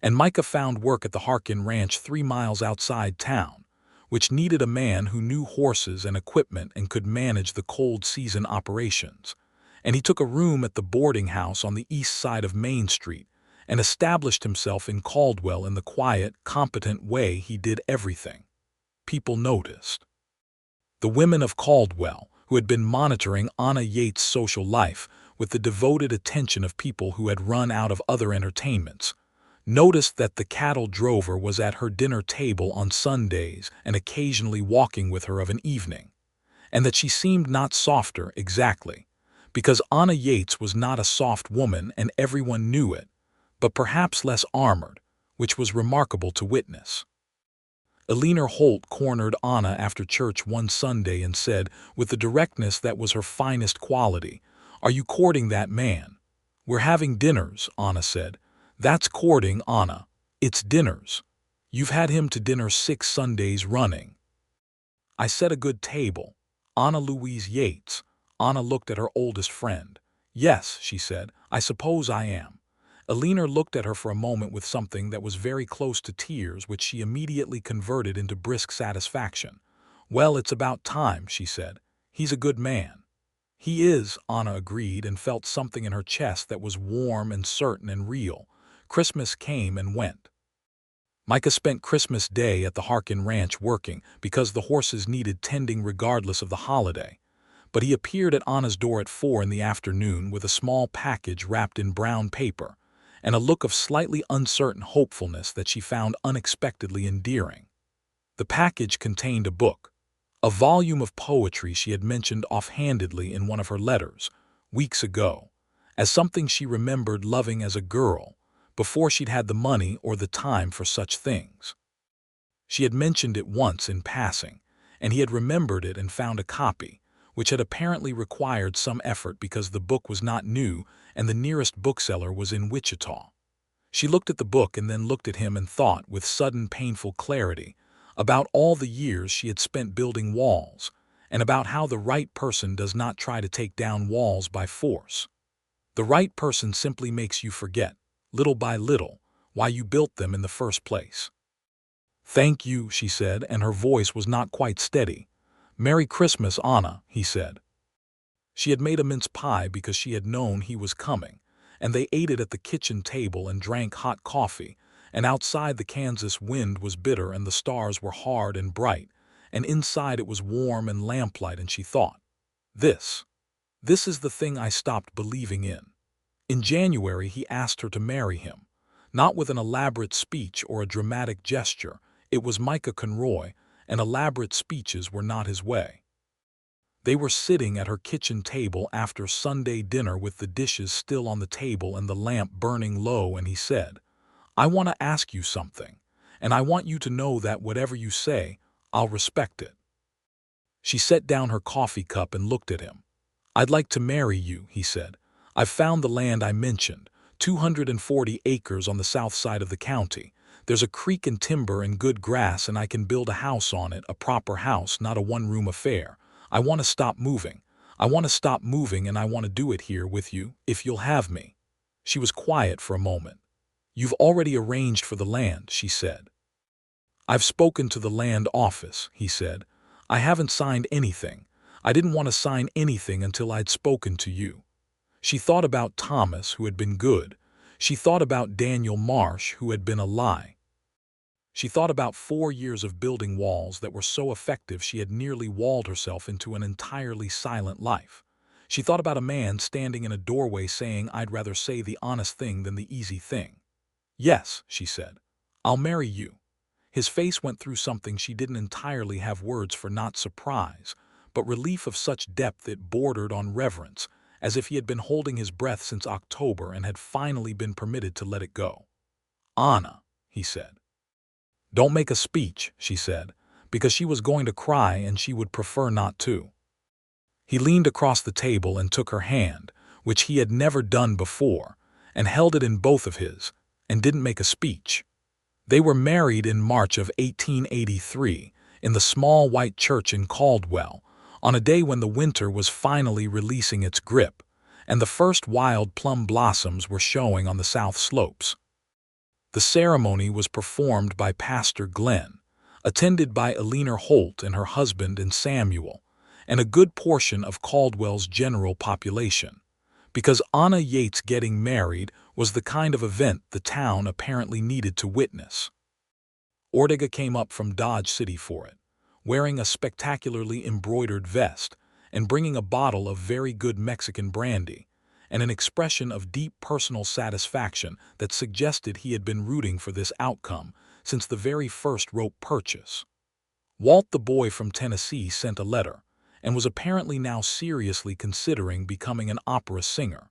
and Micah found work at the Harkin Ranch 3 miles outside town, which needed a man who knew horses and equipment and could manage the cold season operations. And he took a room at the boarding house on the east side of Main Street and established himself in Caldwell in the quiet, competent way he did everything. People noticed. The women of Caldwell, who had been monitoring Anna Yates' social life with the devoted attention of people who had run out of other entertainments, noticed that the cattle drover was at her dinner table on Sundays and occasionally walking with her of an evening, and that she seemed not softer exactly, because Anna Yates was not a soft woman and everyone knew it, but perhaps less armored, which was remarkable to witness. Eleanor Holt cornered Anna after church one Sunday and said, with the directness that was her finest quality, "Are you courting that man?" "We're having dinners," Anna said. "That's courting, Anna. It's dinners. You've had him to dinner 6 Sundays running." "I set a good table." Anna Louise Yates. Anna looked at her oldest friend. "Yes," she said, "I suppose I am." Eleanor looked at her for a moment with something that was very close to tears, which she immediately converted into brisk satisfaction. "Well, it's about time," she said. "He's a good man." "He is," Anna agreed and felt something in her chest that was warm and certain and real. Christmas came and went. Micah spent Christmas Day at the Harkin Ranch working because the horses needed tending regardless of the holiday. But he appeared at Anna's door at 4 in the afternoon with a small package wrapped in brown paper and a look of slightly uncertain hopefulness that she found unexpectedly endearing. The package contained a book, a volume of poetry she had mentioned offhandedly in one of her letters, weeks ago, as something she remembered loving as a girl, before she'd had the money or the time for such things. She had mentioned it once in passing, and he had remembered it and found a copy, which had apparently required some effort because the book was not new and the nearest bookseller was in Wichita. She looked at the book and then looked at him and thought, with sudden painful clarity, about all the years she had spent building walls, and about how the right person does not try to take down walls by force. The right person simply makes you forget, little by little, why you built them in the first place. "Thank you," she said, and her voice was not quite steady. "Merry Christmas, Anna," he said. She had made a mince pie because she had known he was coming, and they ate it at the kitchen table and drank hot coffee, and outside the Kansas wind was bitter and the stars were hard and bright, and inside it was warm and lamplight, and she thought, This is the thing I stopped believing in." In January he asked her to marry him, not with an elaborate speech or a dramatic gesture. It was Micah Conroy, and elaborate speeches were not his way. They were sitting at her kitchen table after Sunday dinner with the dishes still on the table and the lamp burning low, and he said, "I want to ask you something, and I want you to know that whatever you say, I'll respect it." She set down her coffee cup and looked at him. "I'd like to marry you," he said. "I've found the land I mentioned, 240 acres on the south side of the county. There's a creek and timber and good grass, and I can build a house on it, a proper house, not a one-room affair. I want to stop moving. I want to stop moving, and I want to do it here with you, if you'll have me." She was quiet for a moment. "You've already arranged for the land," she said. "I've spoken to the land office," he said. "I haven't signed anything. I didn't want to sign anything until I'd spoken to you." She thought about Thomas, who had been good. She thought about Daniel Marsh, who had been a lie. She thought about 4 years of building walls that were so effective she had nearly walled herself into an entirely silent life. She thought about a man standing in a doorway saying, "I'd rather say the honest thing than the easy thing." "Yes," she said, "I'll marry you." His face went through something she didn't entirely have words for, not surprise, but relief of such depth it bordered on reverence, as if he had been holding his breath since October and had finally been permitted to let it go. "Anna," he said. "Don't make a speech," she said, because she was going to cry and she would prefer not to. He leaned across the table and took her hand, which he had never done before, and held it in both of his, and didn't make a speech. They were married in March of 1883 in the small white church in Caldwell, on a day when the winter was finally releasing its grip, and the first wild plum blossoms were showing on the south slopes. The ceremony was performed by Pastor Glenn, attended by Eleanor Holt and her husband and Samuel, and a good portion of Caldwell's general population, because Anna Yates getting married was the kind of event the town apparently needed to witness. Ortega came up from Dodge City for it, wearing a spectacularly embroidered vest and bringing a bottle of very good Mexican brandy, and an expression of deep personal satisfaction that suggested he had been rooting for this outcome since the very first rope purchase. Walt the boy from Tennessee sent a letter, and was apparently now seriously considering becoming an opera singer,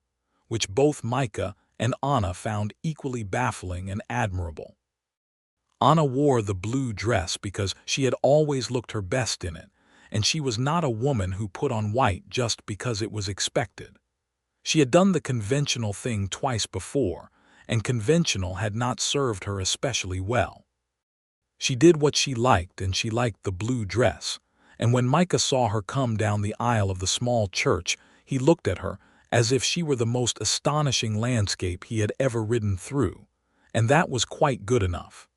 which both Micah and Anna found equally baffling and admirable. Anna wore the blue dress because she had always looked her best in it, and she was not a woman who put on white just because it was expected. She had done the conventional thing twice before, and conventional had not served her especially well. She did what she liked, and she liked the blue dress, and when Micah saw her come down the aisle of the small church, he looked at her as if she were the most astonishing landscape he had ever ridden through, and that was quite good enough.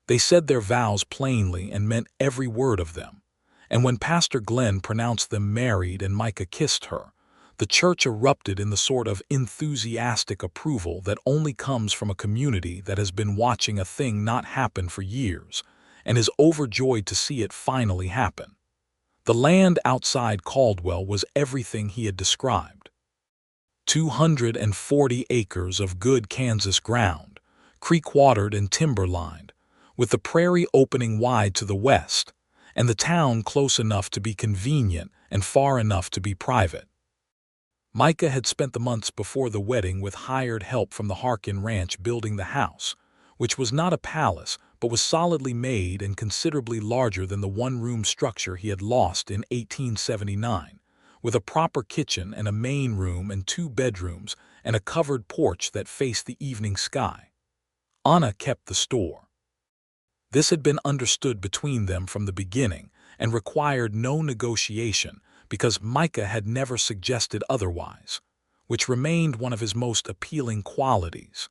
They said their vows plainly and meant every word of them, and when Pastor Glenn pronounced them married and Micah kissed her, the church erupted in the sort of enthusiastic approval that only comes from a community that has been watching a thing not happen for years and is overjoyed to see it finally happen. The land outside Caldwell was everything he had described. 240 acres of good Kansas ground, creek-watered and timber-lined, with the prairie opening wide to the west, and the town close enough to be convenient and far enough to be private. Micah had spent the months before the wedding with hired help from the Harkin Ranch building the house, which was not a palace but was solidly made and considerably larger than the one-room structure he had lost in 1879, with a proper kitchen and a main room and 2 bedrooms and a covered porch that faced the evening sky. Anna kept the store. This had been understood between them from the beginning and required no negotiation because Micah had never suggested otherwise, which remained one of his most appealing qualities.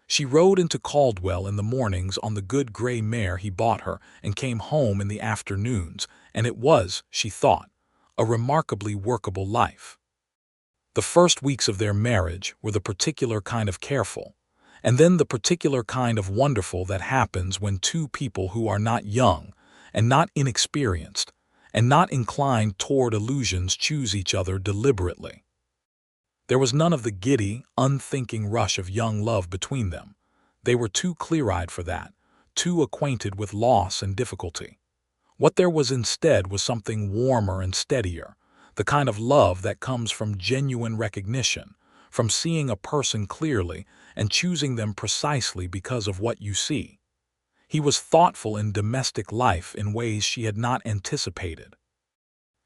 She rode into Caldwell in the mornings on the good gray mare he bought her and came home in the afternoons, and it was, she thought, a remarkably workable life. The first weeks of their marriage were the particular kind of careful, and then the particular kind of wonderful that happens when two people who are not young and not inexperienced and not inclined toward illusions choose each other deliberately. There was none of the giddy, unthinking rush of young love between them. They were too clear-eyed for that, too acquainted with loss and difficulty. What there was instead was something warmer and steadier, the kind of love that comes from genuine recognition, from seeing a person clearly and choosing them precisely because of what you see. He was thoughtful in domestic life in ways she had not anticipated.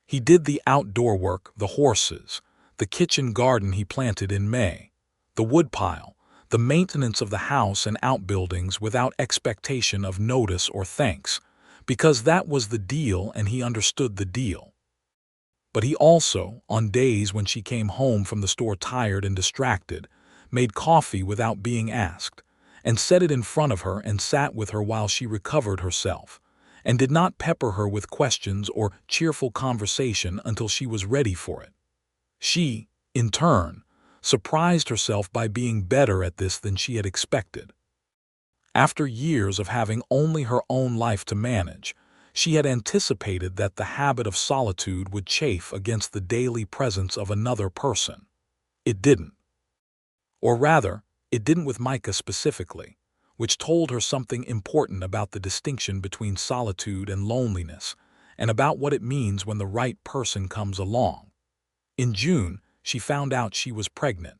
He did the outdoor work, the horses, the kitchen garden he planted in May, the woodpile, the maintenance of the house and outbuildings without expectation of notice or thanks, because that was the deal and he understood the deal. But he also, on days when she came home from the store tired and distracted, made coffee without being asked, and set it in front of her and sat with her while she recovered herself, and did not pepper her with questions or cheerful conversation until she was ready for it. She, in turn, surprised herself by being better at this than she had expected. After years of having only her own life to manage, she had anticipated that the habit of solitude would chafe against the daily presence of another person. It didn't. Or rather, it didn't with Micah specifically, which told her something important about the distinction between solitude and loneliness, and about what it means when the right person comes along. In June, she found out she was pregnant.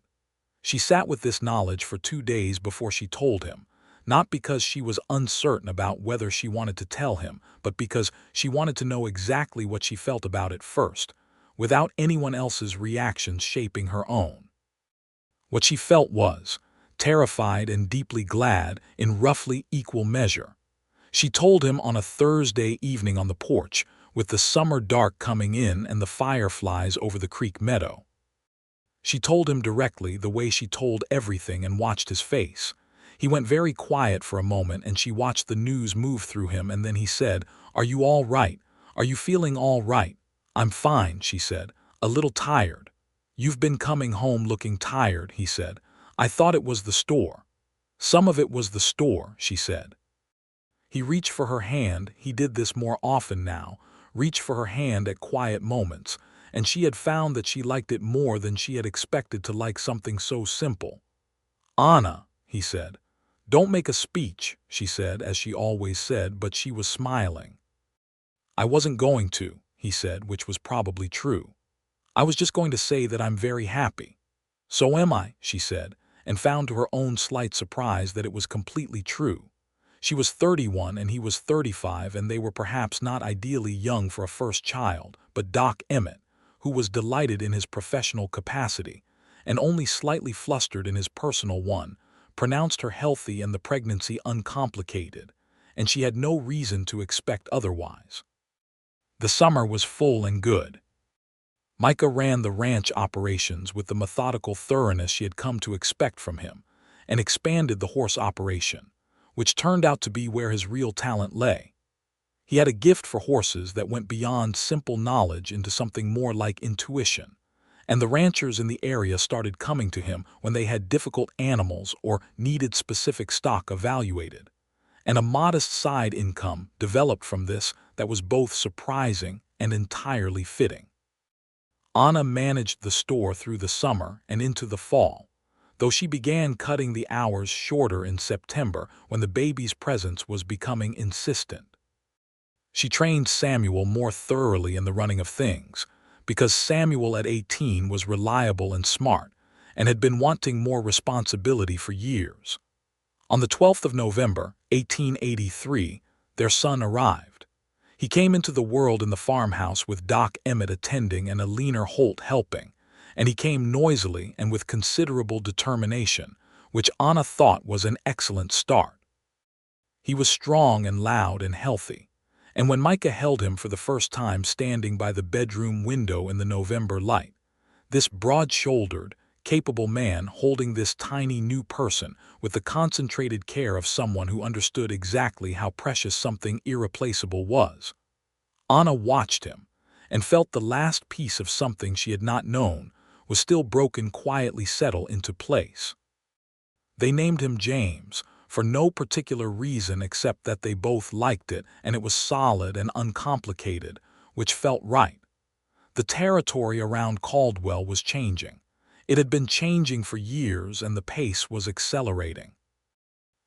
She sat with this knowledge for 2 days before she told him, not because she was uncertain about whether she wanted to tell him, but because she wanted to know exactly what she felt about it first, without anyone else's reactions shaping her own. What she felt was terrified and deeply glad in roughly equal measure. She told him on a Thursday evening on the porch, with the summer dark coming in and the fireflies over the creek meadow. She told him directly the way she told everything and watched his face. He went very quiet for a moment, and she watched the news move through him, and then he said, "Are you all right? Are you feeling all right?" "I'm fine," she said. "A little tired." "You've been coming home looking tired," he said. "I thought it was the store." "Some of it was the store," she said. He reached for her hand. He did this more often now, reached for her hand at quiet moments, and she had found that she liked it more than she had expected to like something so simple. "Anna," he said. "Don't make a speech," she said, as she always said, but she was smiling. "I wasn't going to," he said, which was probably true. "I was just going to say that I'm very happy." "So am I," she said, and found to her own slight surprise that it was completely true. She was 31 and he was 35, and they were perhaps not ideally young for a first child, but Doc Emmett, who was delighted in his professional capacity, and only slightly flustered in his personal one, pronounced her healthy and the pregnancy uncomplicated, and she had no reason to expect otherwise. The summer was full and good. Micah ran the ranch operations with the methodical thoroughness she had come to expect from him, and expanded the horse operation, which turned out to be where his real talent lay. He had a gift for horses that went beyond simple knowledge into something more like intuition, and the ranchers in the area started coming to him when they had difficult animals or needed specific stock evaluated, and a modest side income developed from this that was both surprising and entirely fitting. Anna managed the store through the summer and into the fall, though she began cutting the hours shorter in September when the baby's presence was becoming insistent. She trained Samuel more thoroughly in the running of things, because Samuel at 18 was reliable and smart, and had been wanting more responsibility for years. On the 12th of November, 1883, their son arrived. He came into the world in the farmhouse with Doc Emmett attending and a leaner Holt helping, and he came noisily and with considerable determination, which Anna thought was an excellent start. He was strong and loud and healthy, and when Micah held him for the first time standing by the bedroom window in the November light, this broad-shouldered, capable man holding this tiny new person with the concentrated care of someone who understood exactly how precious something irreplaceable was, Anna watched him and felt the last piece of something she had not known was still broken quietly settle into place. They named him James, for no particular reason except that they both liked it and it was solid and uncomplicated, which felt right. The territory around Caldwell was changing. It had been changing for years, and the pace was accelerating.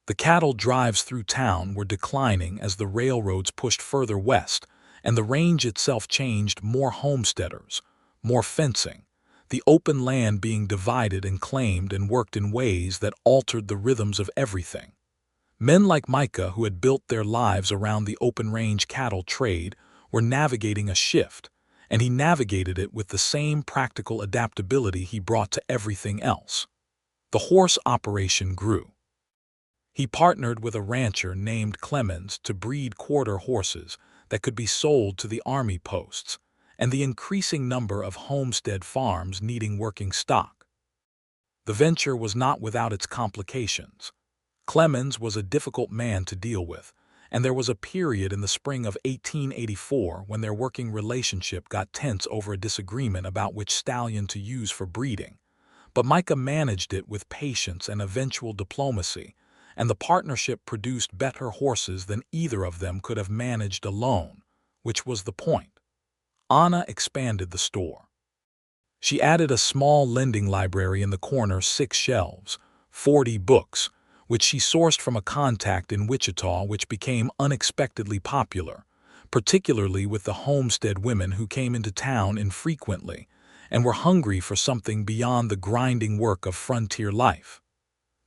The cattle drives through town were declining as the railroads pushed further west, and the range itself changed. More homesteaders, more fencing, the open land being divided and claimed and worked in ways that altered the rhythms of everything. Men like Micah, who had built their lives around the open-range cattle trade, were navigating a shift, and he navigated it with the same practical adaptability he brought to everything else. The horse operation grew. He partnered with a rancher named Clemens to breed quarter horses that could be sold to the army posts, and the increasing number of homestead farms needing working stock. The venture was not without its complications. Clemens was a difficult man to deal with, and there was a period in the spring of 1884 when their working relationship got tense over a disagreement about which stallion to use for breeding. But Micah managed it with patience and eventual diplomacy, and the partnership produced better horses than either of them could have managed alone, which was the point. Anna expanded the store. She added a small lending library in the corner, 6 shelves, 40 books, which she sourced from a contact in Wichita, which became unexpectedly popular, particularly with the homestead women who came into town infrequently and were hungry for something beyond the grinding work of frontier life.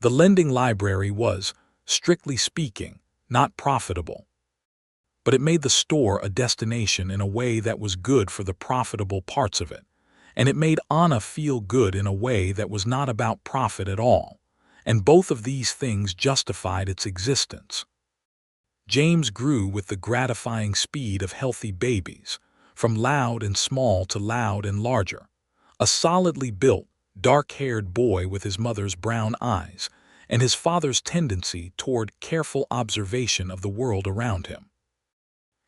The lending library was, strictly speaking, not profitable, but it made the store a destination in a way that was good for the profitable parts of it, and it made Anna feel good in a way that was not about profit at all, and both of these things justified its existence. James grew with the gratifying speed of healthy babies, from loud and small to loud and larger, a solidly built, dark-haired boy with his mother's brown eyes, and his father's tendency toward careful observation of the world around him.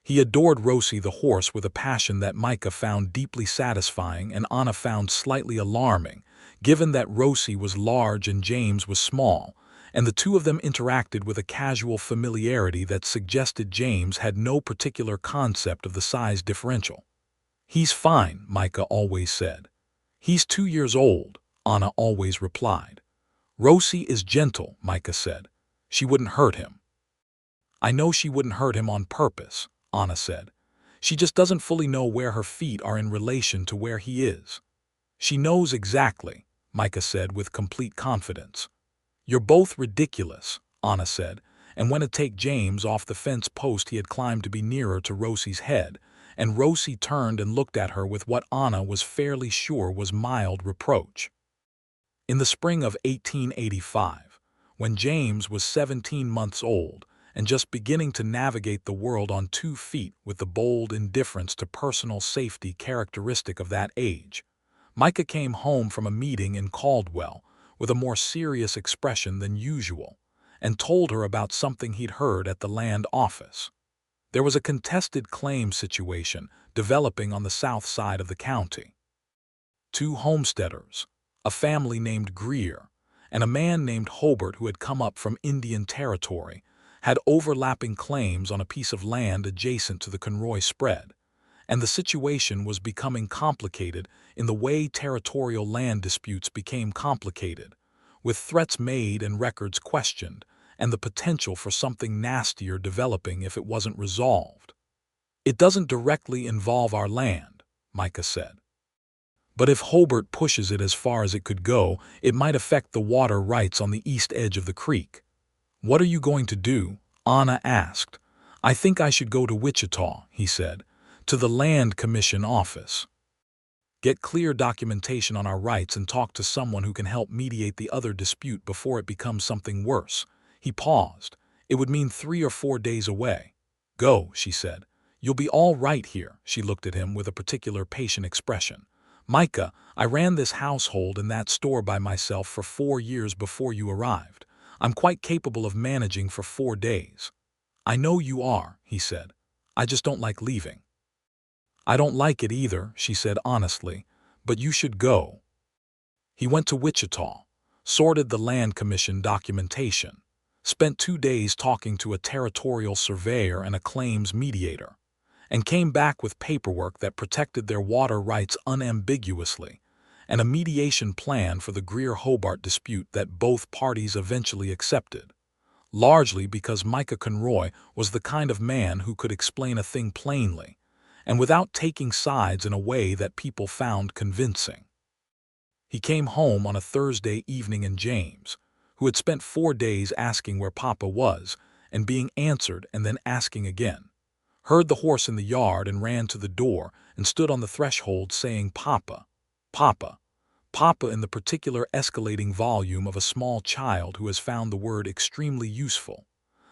He adored Rosie the horse with a passion that Micah found deeply satisfying and Anna found slightly alarming, given that Rosie was large and James was small, and the two of them interacted with a casual familiarity that suggested James had no particular concept of the size differential. "He's fine," Micah always said. "He's 2 years old," Anna always replied. "Rosie is gentle," Micah said. "She wouldn't hurt him." "I know she wouldn't hurt him on purpose," Anna said. "She just doesn't fully know where her feet are in relation to where he is." "She knows exactly," Micah said with complete confidence. "You're both ridiculous," Anna said, and went to take James off the fence post he had climbed to be nearer to Rosie's head, and Rosie turned and looked at her with what Anna was fairly sure was mild reproach. In the spring of 1885, when James was 17 months old and just beginning to navigate the world on 2 feet with the bold indifference to personal safety characteristic of that age, Micah came home from a meeting in Caldwell with a more serious expression than usual and told her about something he'd heard at the land office. There was a contested claim situation developing on the south side of the county. 2 homesteaders, a family named Greer, and a man named Hobart who had come up from Indian Territory, had overlapping claims on a piece of land adjacent to the Conroy spread, and the situation was becoming complicated in the way territorial land disputes became complicated, with threats made and records questioned, and the potential for something nastier developing if it wasn't resolved. "It doesn't directly involve our land," Micah said. "But if Hobart pushes it as far as it could go, it might affect the water rights on the east edge of the creek." "What are you going to do?" Anna asked. "I think I should go to Wichita," he said, "to the Land Commission office. Get clear documentation on our rights and talk to someone who can help mediate the other dispute before it becomes something worse." He paused. "It would mean 3 or 4 days away." "Go," she said. "You'll be all right here." She looked at him with a particular patient expression. "Micah, I ran this household and that store by myself for 4 years before you arrived. I'm quite capable of managing for 4 days." "I know you are," he said. "I just don't like leaving." "I don't like it either," she said honestly, "but you should go." He went to Wichita, sorted the Land Commission documentation, spent 2 days talking to a territorial surveyor and a claims mediator, and came back with paperwork that protected their water rights unambiguously, and a mediation plan for the Greer-Hobart dispute that both parties eventually accepted, largely because Micah Conroy was the kind of man who could explain a thing plainly, and without taking sides in a way that people found convincing. He came home on a Thursday evening and James, who had spent 4 days asking where Papa was and being answered and then asking again, heard the horse in the yard and ran to the door and stood on the threshold saying "Papa, Papa, Papa" in the particular escalating volume of a small child who has found the word extremely useful,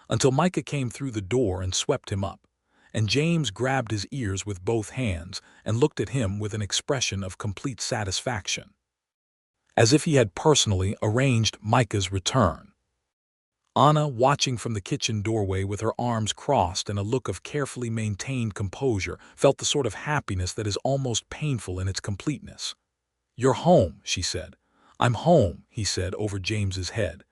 until Micah came through the door and swept him up, and James grabbed his ears with both hands and looked at him with an expression of complete satisfaction, as if he had personally arranged Micah's return. Anna, watching from the kitchen doorway with her arms crossed and a look of carefully maintained composure, felt the sort of happiness that is almost painful in its completeness. "You're home," she said. "I'm home," he said over James's head.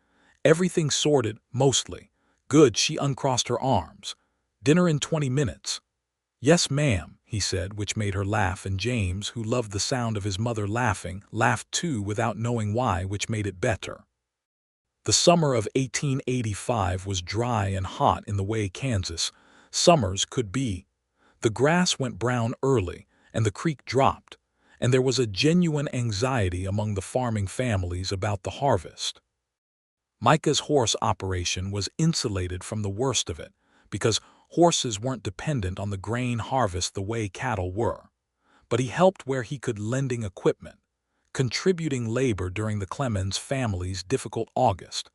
"Everything sorted, mostly. Good." She uncrossed her arms. "Dinner in 20 minutes. "Yes, ma'am," he said, which made her laugh, and James, who loved the sound of his mother laughing, laughed too without knowing why, which made it better. The summer of 1885 was dry and hot in the way Kansas summers could be. The grass went brown early, and the creek dropped, and there was a genuine anxiety among the farming families about the harvest. Micah's horse operation was insulated from the worst of it, because horses weren't dependent on the grain harvest the way cattle were, but he helped where he could, lending equipment, contributing labor during the Clemens family's difficult August,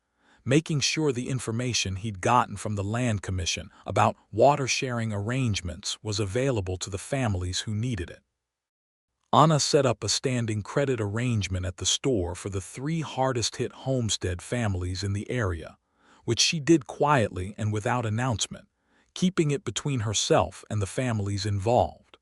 making sure the information he'd gotten from the Land Commission about water-sharing arrangements was available to the families who needed it. Anna set up a standing credit arrangement at the store for the 3 hardest-hit homestead families in the area, which she did quietly and without announcement, keeping it between herself and the families involved.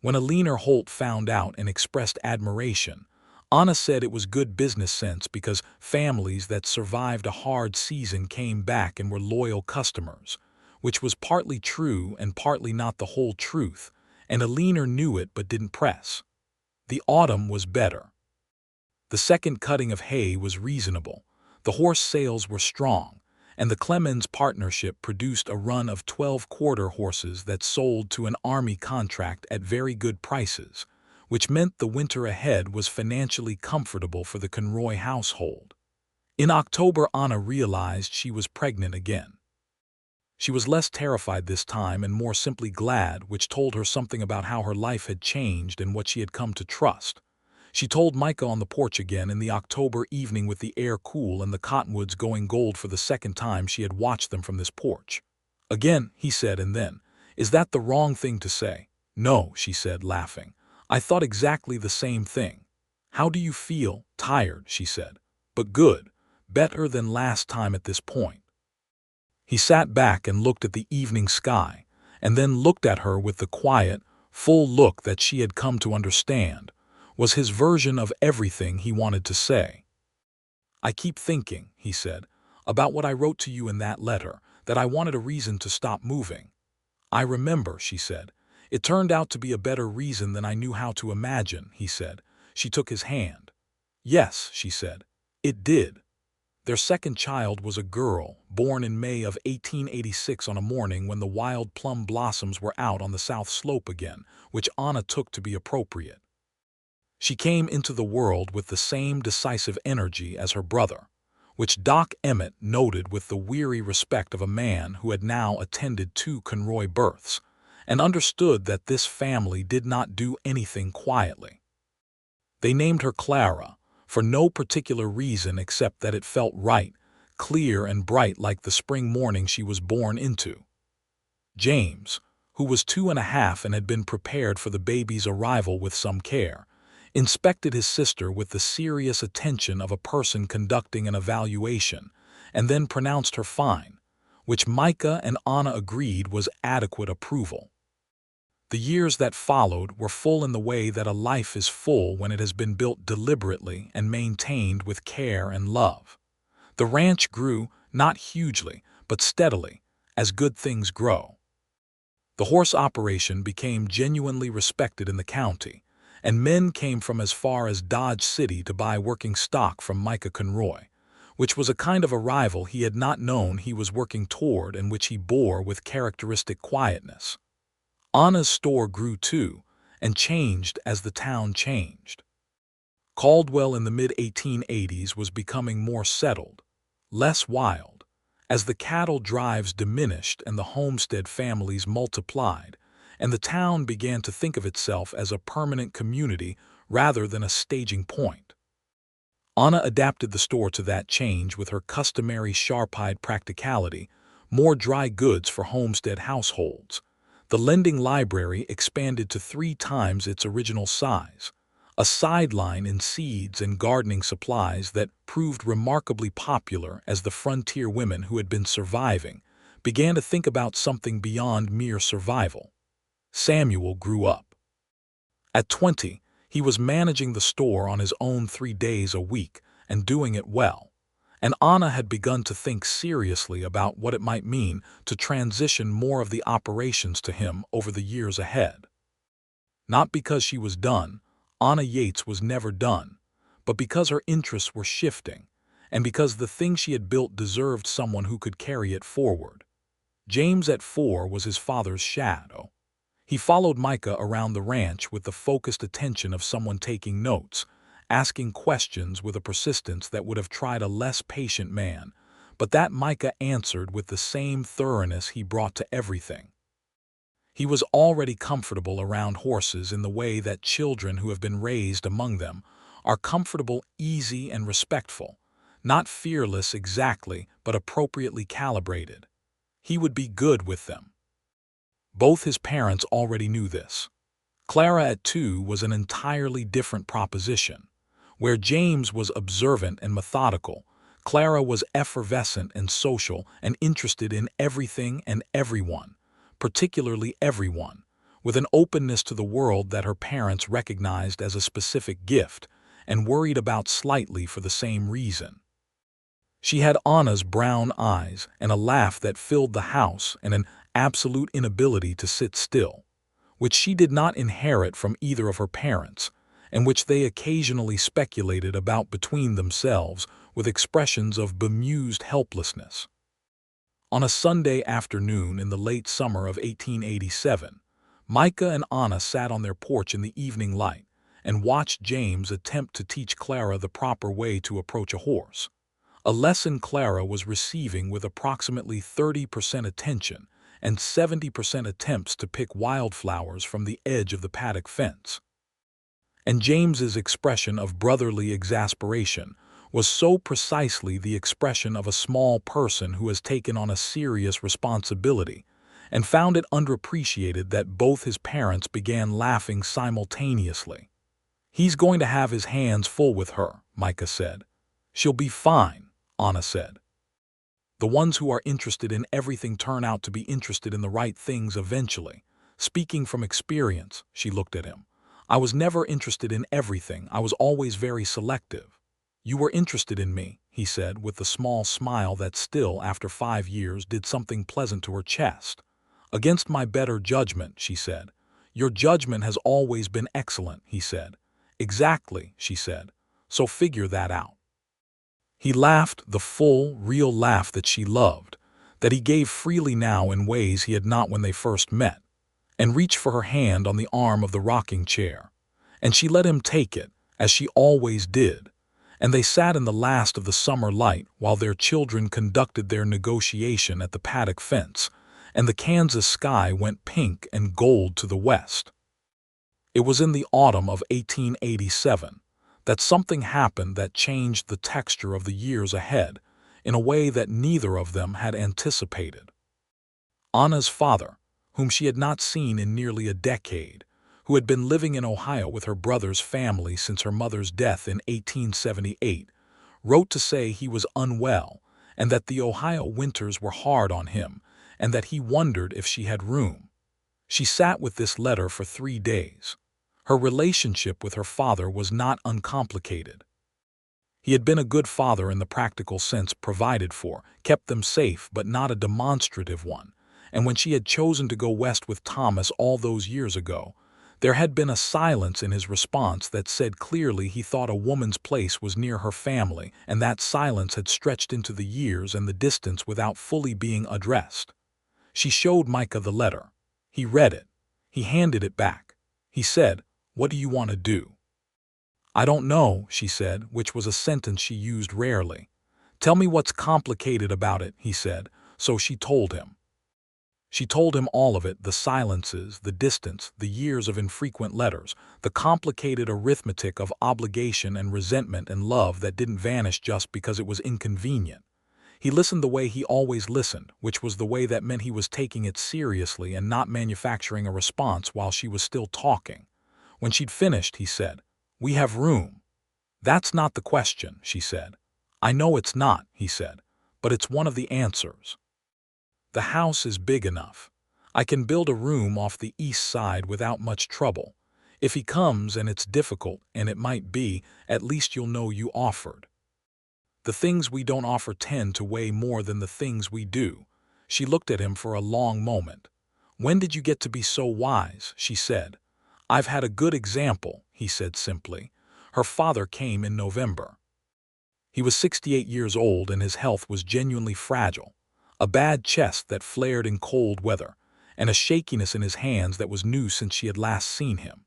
When Alina Holt found out and expressed admiration, Anna said it was good business sense because families that survived a hard season came back and were loyal customers, which was partly true and partly not the whole truth, and Alina knew it but didn't press. The autumn was better. The second cutting of hay was reasonable, the horse sales were strong, and the Clemens partnership produced a run of 12 quarter horses that sold to an army contract at very good prices, which meant the winter ahead was financially comfortable for the Conroy household. In October, Anna realized she was pregnant again. She was less terrified this time and more simply glad, which told her something about how her life had changed and what she had come to trust. She told Micah on the porch again in the October evening with the air cool and the cottonwoods going gold for the second time she had watched them from this porch. Again, he said, and then, "Is that the wrong thing to say?" "No," she said, laughing. "I thought exactly the same thing." "How do you feel?" "Tired," she said. "But good. Better than last time at this point." He sat back and looked at the evening sky, and then looked at her with the quiet, full look that she had come to understand was his version of everything he wanted to say. "I keep thinking," he said, "about what I wrote to you in that letter, that I wanted a reason to stop moving." "I remember," she said. "It turned out to be a better reason than I knew how to imagine," he said. She took his hand. "Yes," she said, "it did." Their second child was a girl, born in May of 1886 on a morning when the wild plum blossoms were out on the south slope again, which Anna took to be appropriate. She came into the world with the same decisive energy as her brother, which Doc Emmett noted with the weary respect of a man who had now attended 2 Conroy births, and understood that this family did not do anything quietly. They named her Clara, for no particular reason except that it felt right, clear and bright like the spring morning she was born into. James, who was 2.5 and had been prepared for the baby's arrival with some care, inspected his sister with the serious attention of a person conducting an evaluation, and then pronounced her fine, which Micah and Anna agreed was adequate approval. The years that followed were full in the way that a life is full when it has been built deliberately and maintained with care and love. The ranch grew, not hugely, but steadily, as good things grow. The horse operation became genuinely respected in the county, and men came from as far as Dodge City to buy working stock from Micah Conroy, which was a kind of arrival he had not known he was working toward and which he bore with characteristic quietness. Anna's store grew too, and changed as the town changed. Caldwell in the mid-1880s was becoming more settled, less wild, as the cattle drives diminished and the homestead families multiplied, and the town began to think of itself as a permanent community rather than a staging point. Anna adapted the store to that change with her customary sharp-eyed practicality, more dry goods for homestead households. The lending library expanded to 3 times its original size, a sideline in seeds and gardening supplies that proved remarkably popular as the frontier women who had been surviving began to think about something beyond mere survival. Samuel grew up. At 20, he was managing the store on his own 3 days a week and doing it well, and Anna had begun to think seriously about what it might mean to transition more of the operations to him over the years ahead. Not because she was done, Anna Yates was never done, but because her interests were shifting, and because the thing she had built deserved someone who could carry it forward. James at 4 was his father's shadow. He followed Micah around the ranch with the focused attention of someone taking notes, asking questions with a persistence that would have tried a less patient man, but that Micah answered with the same thoroughness he brought to everything. He was already comfortable around horses in the way that children who have been raised among them are comfortable, easy, and respectful, not fearless exactly, but appropriately calibrated. He would be good with them. Both his parents already knew this. Clara at 2 was an entirely different proposition. Where James was observant and methodical, Clara was effervescent and social and interested in everything and everyone, particularly everyone, with an openness to the world that her parents recognized as a specific gift and worried about slightly for the same reason. She had Anna's brown eyes and a laugh that filled the house and an absolute inability to sit still, which she did not inherit from either of her parents, and which they occasionally speculated about between themselves with expressions of bemused helplessness. On a Sunday afternoon in the late summer of 1887, Micah and Anna sat on their porch in the evening light and watched James attempt to teach Clara the proper way to approach a horse, a lesson Clara was receiving with approximately 30% attention and 70% attempts to pick wildflowers from the edge of the paddock fence. And James's expression of brotherly exasperation was so precisely the expression of a small person who has taken on a serious responsibility and found it underappreciated that both his parents began laughing simultaneously. "He's going to have his hands full with her," Micah said. "She'll be fine," Anna said. "The ones who are interested in everything turn out to be interested in the right things eventually. Speaking from experience," she looked at him. "I was never interested in everything. I was always very selective." "You were interested in me," he said with the small smile that still, after 5 years, did something pleasant to her chest. "Against my better judgment," she said. "Your judgment has always been excellent," he said. "Exactly," she said. "So figure that out." He laughed, the full, real laugh that she loved, that he gave freely now in ways he had not when they first met, and reached for her hand on the arm of the rocking chair. And she let him take it, as she always did, and they sat in the last of the summer light while their children conducted their negotiation at the paddock fence, and the Kansas sky went pink and gold to the west. It was in the autumn of 1887 that something happened that changed the texture of the years ahead in a way that neither of them had anticipated. Anna's father, whom she had not seen in nearly a decade, who had been living in Ohio with her brother's family since her mother's death in 1878, wrote to say he was unwell and that the Ohio winters were hard on him and that he wondered if she had room. She sat with this letter for 3 days. Her relationship with her father was not uncomplicated. He had been a good father in the practical sense, provided for, kept them safe, but not a demonstrative one, and when she had chosen to go west with Thomas all those years ago, there had been a silence in his response that said clearly he thought a woman's place was near her family, and that silence had stretched into the years and the distance without fully being addressed. She showed Micah the letter. He read it. He handed it back. He said, "What do you want to do?" "I don't know," she said, which was a sentence she used rarely. "Tell me what's complicated about it," he said, so she told him. She told him all of it, the silences, the distance, the years of infrequent letters, the complicated arithmetic of obligation and resentment and love that didn't vanish just because it was inconvenient. He listened the way he always listened, which was the way that meant he was taking it seriously and not manufacturing a response while she was still talking. When she'd finished, he said, "We have room." "That's not the question," she said. "I know it's not," he said, "but it's one of the answers. The house is big enough. I can build a room off the east side without much trouble. If he comes and it's difficult, and it might be, at least you'll know you offered. The things we don't offer tend to weigh more than the things we do." She looked at him for a long moment. "When did you get to be so wise?" she said. "I've had a good example," he said simply. "Her father came in November. He was 68 years old and his health was genuinely fragile. A bad chest that flared in cold weather, and a shakiness in his hands that was new since she had last seen him.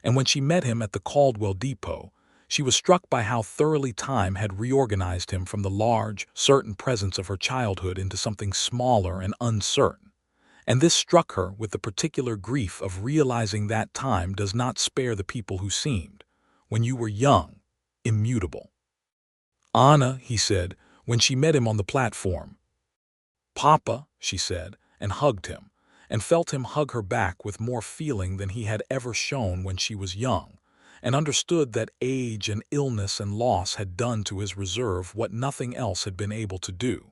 And when she met him at the Caldwell depot, she was struck by how thoroughly time had reorganized him from the large, certain presence of her childhood into something smaller and uncertain. And this struck her with the particular grief of realizing that time does not spare the people who seemed, when you were young, immutable. "Anna," he said, when she met him on the platform. "Papa," she said, and hugged him, and felt him hug her back with more feeling than he had ever shown when she was young, and understood that age and illness and loss had done to his reserve what nothing else had been able to do.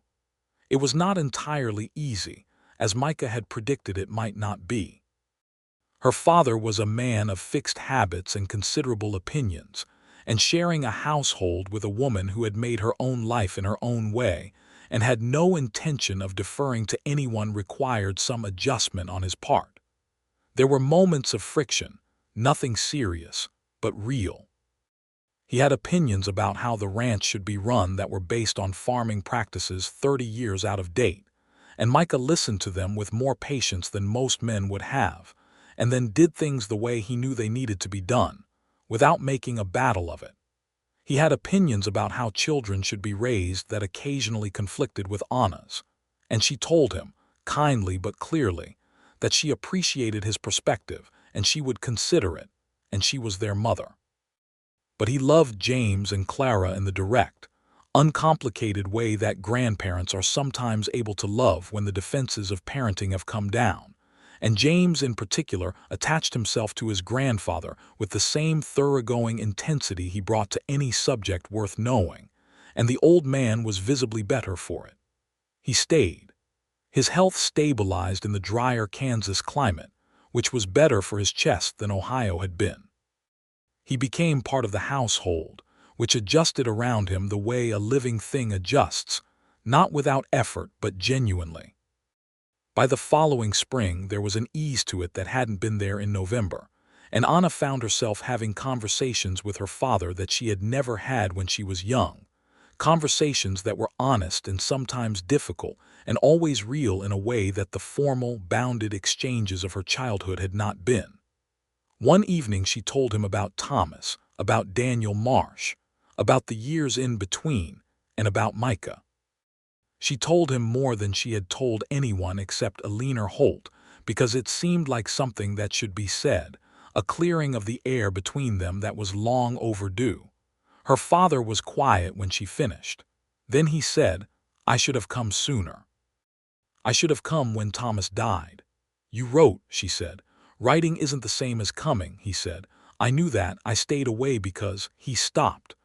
It was not entirely easy, as Micah had predicted it might not be. Her father was a man of fixed habits and considerable opinions, and sharing a household with a woman who had made her own life in her own way and had no intention of deferring to anyone required some adjustment on his part. There were moments of friction, nothing serious, but real. He had opinions about how the ranch should be run that were based on farming practices 30 years out of date, and Micah listened to them with more patience than most men would have, and then did things the way he knew they needed to be done, without making a battle of it. He had opinions about how children should be raised that occasionally conflicted with Anna's, and she told him, kindly but clearly, that she appreciated his perspective and she would consider it, and she was their mother. But he loved James and Clara in the direct, uncomplicated way that grandparents are sometimes able to love when the defenses of parenting have come down, and James in particular attached himself to his grandfather with the same thoroughgoing intensity he brought to any subject worth knowing, and the old man was visibly better for it. He stayed. His health stabilized in the drier Kansas climate, which was better for his chest than Ohio had been. He became part of the household, which adjusted around him the way a living thing adjusts, not without effort but genuinely. By the following spring there was an ease to it that hadn't been there in November, and Anna found herself having conversations with her father that she had never had when she was young, conversations that were honest and sometimes difficult and always real in a way that the formal, bounded exchanges of her childhood had not been. One evening she told him about Thomas, about Daniel Marsh, about the years in between, and about Micah. She told him more than she had told anyone except Aline or Holt, because it seemed like something that should be said, a clearing of the air between them that was long overdue. Her father was quiet when she finished. Then he said, "I should have come sooner. I should have come when Thomas died." "You wrote," she said. "Writing isn't the same as coming," he said. "I knew that. I stayed away because—" He stopped.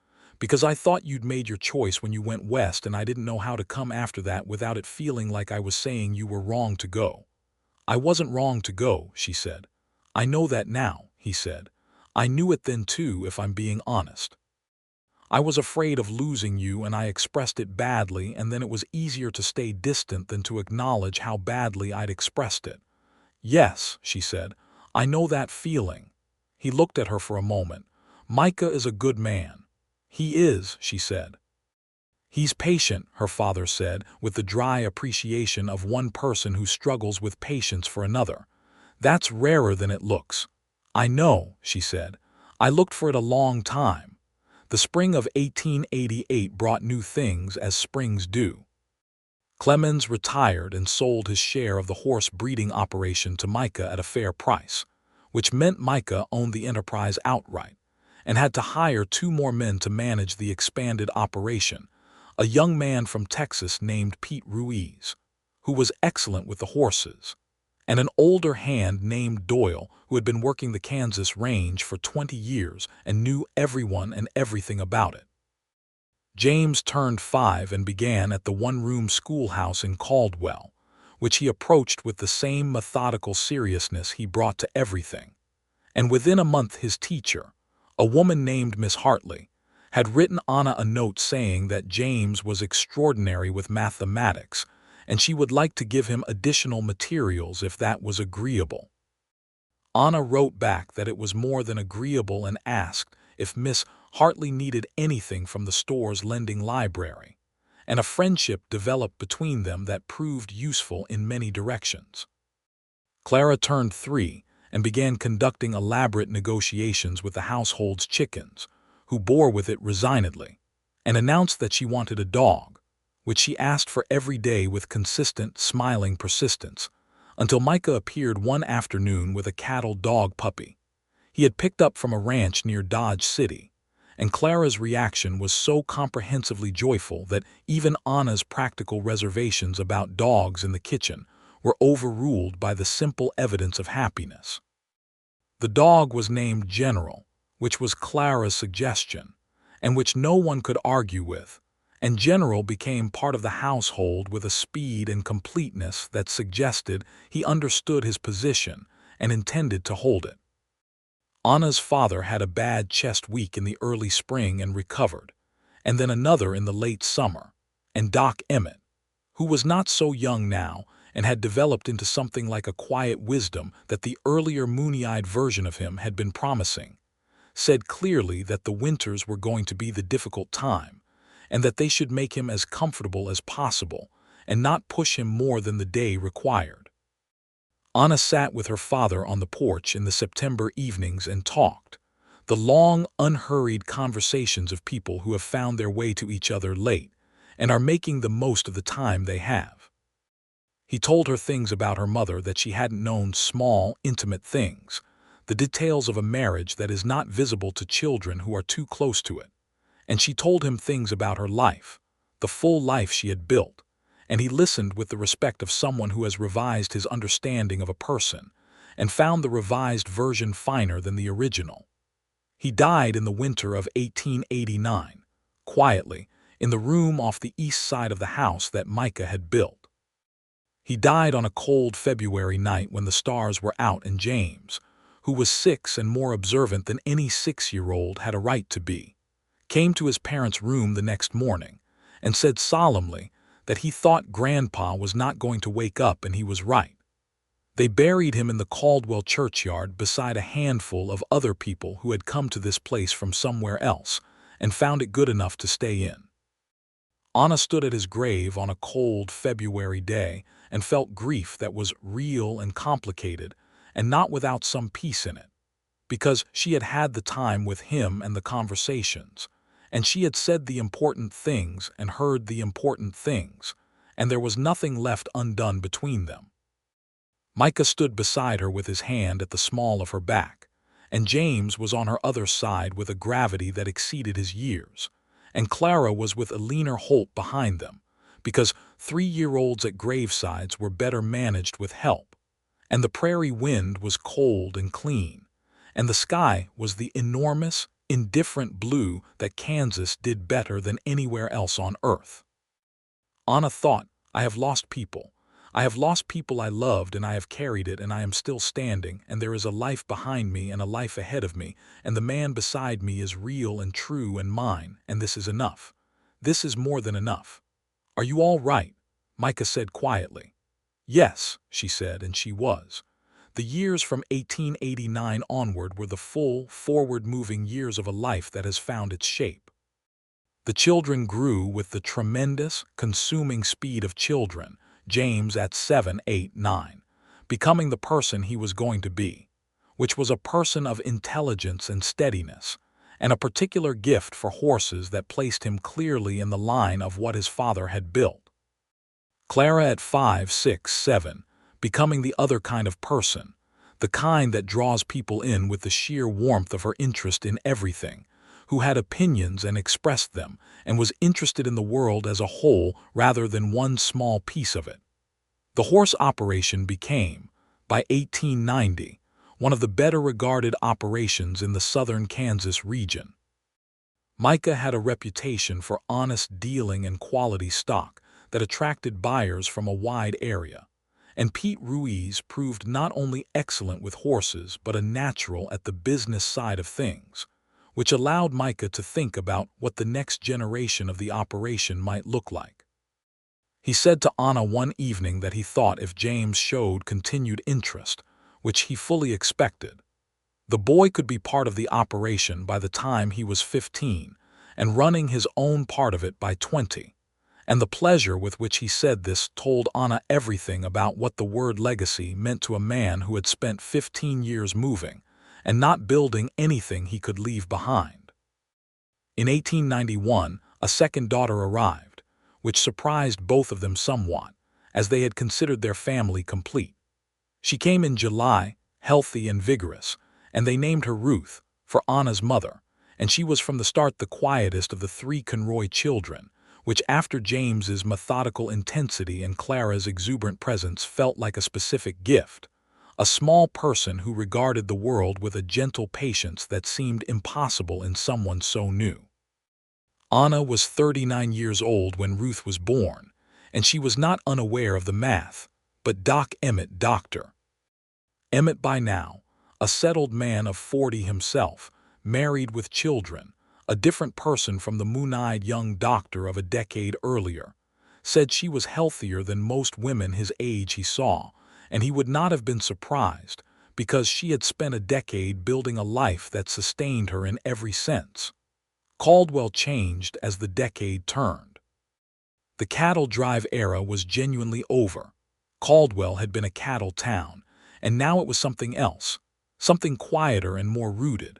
"Because I thought you'd made your choice when you went west, and I didn't know how to come after that without it feeling like I was saying you were wrong to go." "I wasn't wrong to go," she said. "I know that now," he said. "I knew it then too, if I'm being honest. I was afraid of losing you, and I expressed it badly, and then it was easier to stay distant than to acknowledge how badly I'd expressed it." "Yes," she said, "I know that feeling." He looked at her for a moment. "Micah is a good man." "He is," she said. "He's patient," her father said, with the dry appreciation of one person who struggles with patience for another. "That's rarer than it looks." "I know," she said. "I looked for it a long time." The spring of 1888 brought new things, as springs do. Clemens retired and sold his share of the horse breeding operation to Micah at a fair price, which meant Micah owned the enterprise outright, and had to hire 2 more men to manage the expanded operation, a young man from Texas named Pete Ruiz, who was excellent with the horses, and an older hand named Doyle, who had been working the Kansas range for 20 years and knew everyone and everything about it. James turned 5 and began at the one-room schoolhouse in Caldwell, which he approached with the same methodical seriousness he brought to everything. And within a month his teacher, a woman named Miss Hartley, had written Anna a note saying that James was extraordinary with mathematics, and she would like to give him additional materials if that was agreeable. Anna wrote back that it was more than agreeable and asked if Miss Hartley needed anything from the store's lending library, and a friendship developed between them that proved useful in many directions. Clara turned 3 and began conducting elaborate negotiations with the household's chickens, who bore with it resignedly, and announced that she wanted a dog, which she asked for every day with consistent, smiling persistence, until Micah appeared one afternoon with a cattle dog puppy he had picked up from a ranch near Dodge City, and Clara's reaction was so comprehensively joyful that even Anna's practical reservations about dogs in the kitchen were overruled by the simple evidence of happiness. The dog was named General, which was Clara's suggestion, and which no one could argue with, and General became part of the household with a speed and completeness that suggested he understood his position and intended to hold it. Anna's father had a bad chest week in the early spring and recovered, and then another in the late summer, and Doc Emmett, who was not so young now and had developed into something like a quiet wisdom that the earlier moony-eyed version of him had been promising, said clearly that the winters were going to be the difficult time, and that they should make him as comfortable as possible and not push him more than the day required. Anna sat with her father on the porch in the September evenings and talked, the long, unhurried conversations of people who have found their way to each other late and are making the most of the time they have. He told her things about her mother that she hadn't known, small, intimate things, the details of a marriage that is not visible to children who are too close to it. And she told him things about her life, the full life she had built, and he listened with the respect of someone who has revised his understanding of a person and found the revised version finer than the original. He died in the winter of 1889, quietly, in the room off the east side of the house that Micah had built. He died on a cold February night when the stars were out, and James, who was 6 and more observant than any 6-year-old had a right to be, came to his parents' room the next morning and said solemnly that he thought Grandpa was not going to wake up, and he was right. They buried him in the Caldwell churchyard beside a handful of other people who had come to this place from somewhere else and found it good enough to stay in. Anna stood at his grave on a cold February day and felt grief that was real and complicated and not without some peace in it, because she had had the time with him and the conversations, and she had said the important things and heard the important things, and there was nothing left undone between them. Micah stood beside her with his hand at the small of her back, and James was on her other side with a gravity that exceeded his years, and Clara was with Eleanor Holt behind them, because 3-year-olds at gravesides were better managed with help, and the prairie wind was cold and clean, and the sky was the enormous, indifferent blue that Kansas did better than anywhere else on earth. Anna thought, I have lost people. I have lost people I loved, and I have carried it, and I am still standing, and there is a life behind me and a life ahead of me, and the man beside me is real and true and mine, and this is enough. This is more than enough. Are you all right? Micah said quietly. Yes, she said, and she was. The years from 1889 onward were the full, forward-moving years of a life that has found its shape. The children grew with the tremendous, consuming speed of children, James at 7, 8, 9, becoming the person he was going to be, which was a person of intelligence and steadiness, and a particular gift for horses that placed him clearly in the line of what his father had built. Clara at 5, 6, 7, becoming the other kind of person, the kind that draws people in with the sheer warmth of her interest in everything, who had opinions and expressed them, and was interested in the world as a whole rather than one small piece of it. The horse operation became, by 1890, one of the better-regarded operations in the southern Kansas region. Micah had a reputation for honest dealing and quality stock that attracted buyers from a wide area, and Pete Ruiz proved not only excellent with horses but a natural at the business side of things, which allowed Micah to think about what the next generation of the operation might look like. He said to Anna one evening that he thought if James showed continued interest, which he fully expected, the boy could be part of the operation by the time he was 15 and running his own part of it by 20. And the pleasure with which he said this told Anna everything about what the word legacy meant to a man who had spent 15 years moving and not building anything he could leave behind. In 1891, a second daughter arrived, which surprised both of them somewhat, as they had considered their family complete. She came in July, healthy and vigorous, and they named her Ruth, for Anna's mother, and she was from the start the quietest of the 3 Conroy children, which after James's methodical intensity and Clara's exuberant presence felt like a specific gift, a small person who regarded the world with a gentle patience that seemed impossible in someone so new. Anna was 39 years old when Ruth was born, and she was not unaware of the math, but Doc Emmett, Dr. Emmett by now, a settled man of 40 himself, married with children, a different person from the moon-eyed young doctor of a decade earlier, said she was healthier than most women his age he saw, and he would not have been surprised because she had spent a decade building a life that sustained her in every sense. Caldwell changed as the decade turned. The cattle drive era was genuinely over. Caldwell had been a cattle town, and now it was something else, something quieter and more rooted.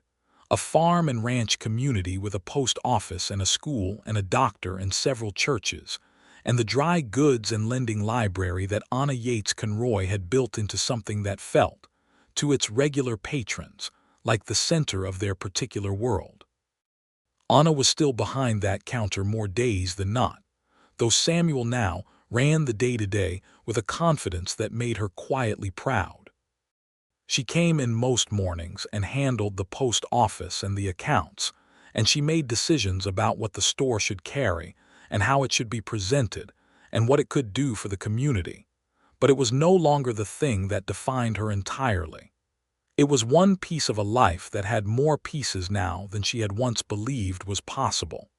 A farm and ranch community with a post office and a school and a doctor and several churches, and the dry goods and lending library that Anna Yates Conroy had built into something that felt, to its regular patrons, like the center of their particular world. Anna was still behind that counter more days than not, though Samuel now ran the day-to-day with a confidence that made her quietly proud. She came in most mornings and handled the post office and the accounts, and she made decisions about what the store should carry and how it should be presented and what it could do for the community. But it was no longer the thing that defined her entirely. It was one piece of a life that had more pieces now than she had once believed was possible.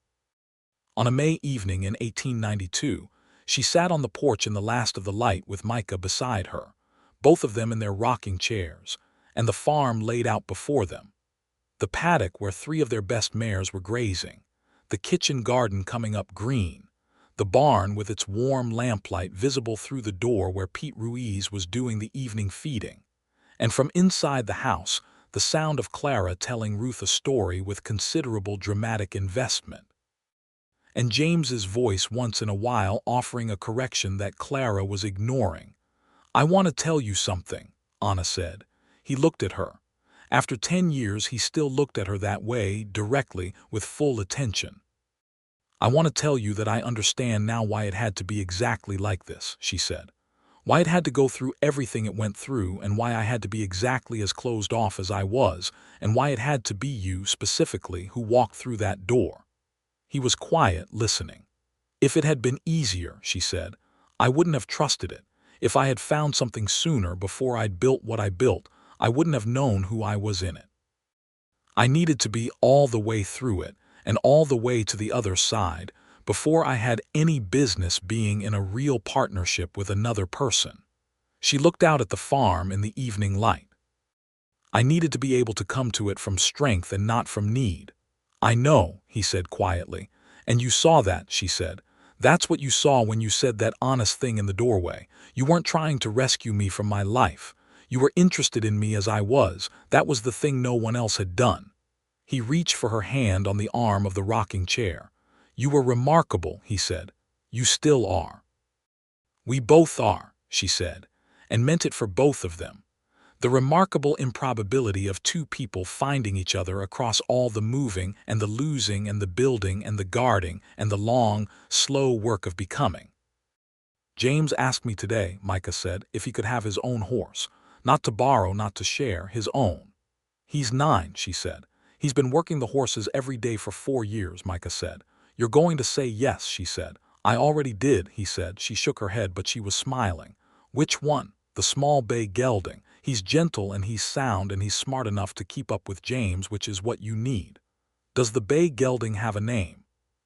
On a May evening in 1892, she sat on the porch in the last of the light with Micah beside her, both of them in their rocking chairs, and the farm laid out before them. The paddock where 3 of their best mares were grazing, the kitchen garden coming up green, the barn with its warm lamplight visible through the door where Pete Ruiz was doing the evening feeding, and from inside the house, the sound of Clara telling Ruth a story with considerable dramatic investment, and James's voice once in a while offering a correction that Clara was ignoring. "I want to tell you something," Anna said. He looked at her. After 10 years, he still looked at her that way, directly, with full attention. "I want to tell you that I understand now why it had to be exactly like this," she said. "Why it had to go through everything it went through, and why I had to be exactly as closed off as I was, and why it had to be you, specifically, who walked through that door." He was quiet, listening. "If it had been easier," she said, "I wouldn't have trusted it. If I had found something sooner, before I'd built what I built, I wouldn't have known who I was in it. I needed to be all the way through it, and all the way to the other side, before I had any business being in a real partnership with another person." She looked out at the farm in the evening light. "I needed to be able to come to it from strength and not from need." "I know," he said quietly. "And you saw that," she said. "That's what you saw when you said that honest thing in the doorway. You weren't trying to rescue me from my life. You were interested in me as I was. That was the thing no one else had done." He reached for her hand on the arm of the rocking chair. "You were remarkable," he said. "You still are." "We both are," she said, and meant it for both of them. The remarkable improbability of 2 people finding each other across all the moving and the losing and the building and the guarding and the long, slow work of becoming. "James asked me today," Micah said, "if he could have his own horse. Not to borrow, not to share, his own." "He's 9, she said. "He's been working the horses every day for 4 years, Micah said. "You're going to say yes," she said. "I already did," he said. She shook her head, but she was smiling. "Which one?" "The small bay gelding. He's gentle and he's sound and he's smart enough to keep up with James, which is what you need." "Does the bay gelding have a name?"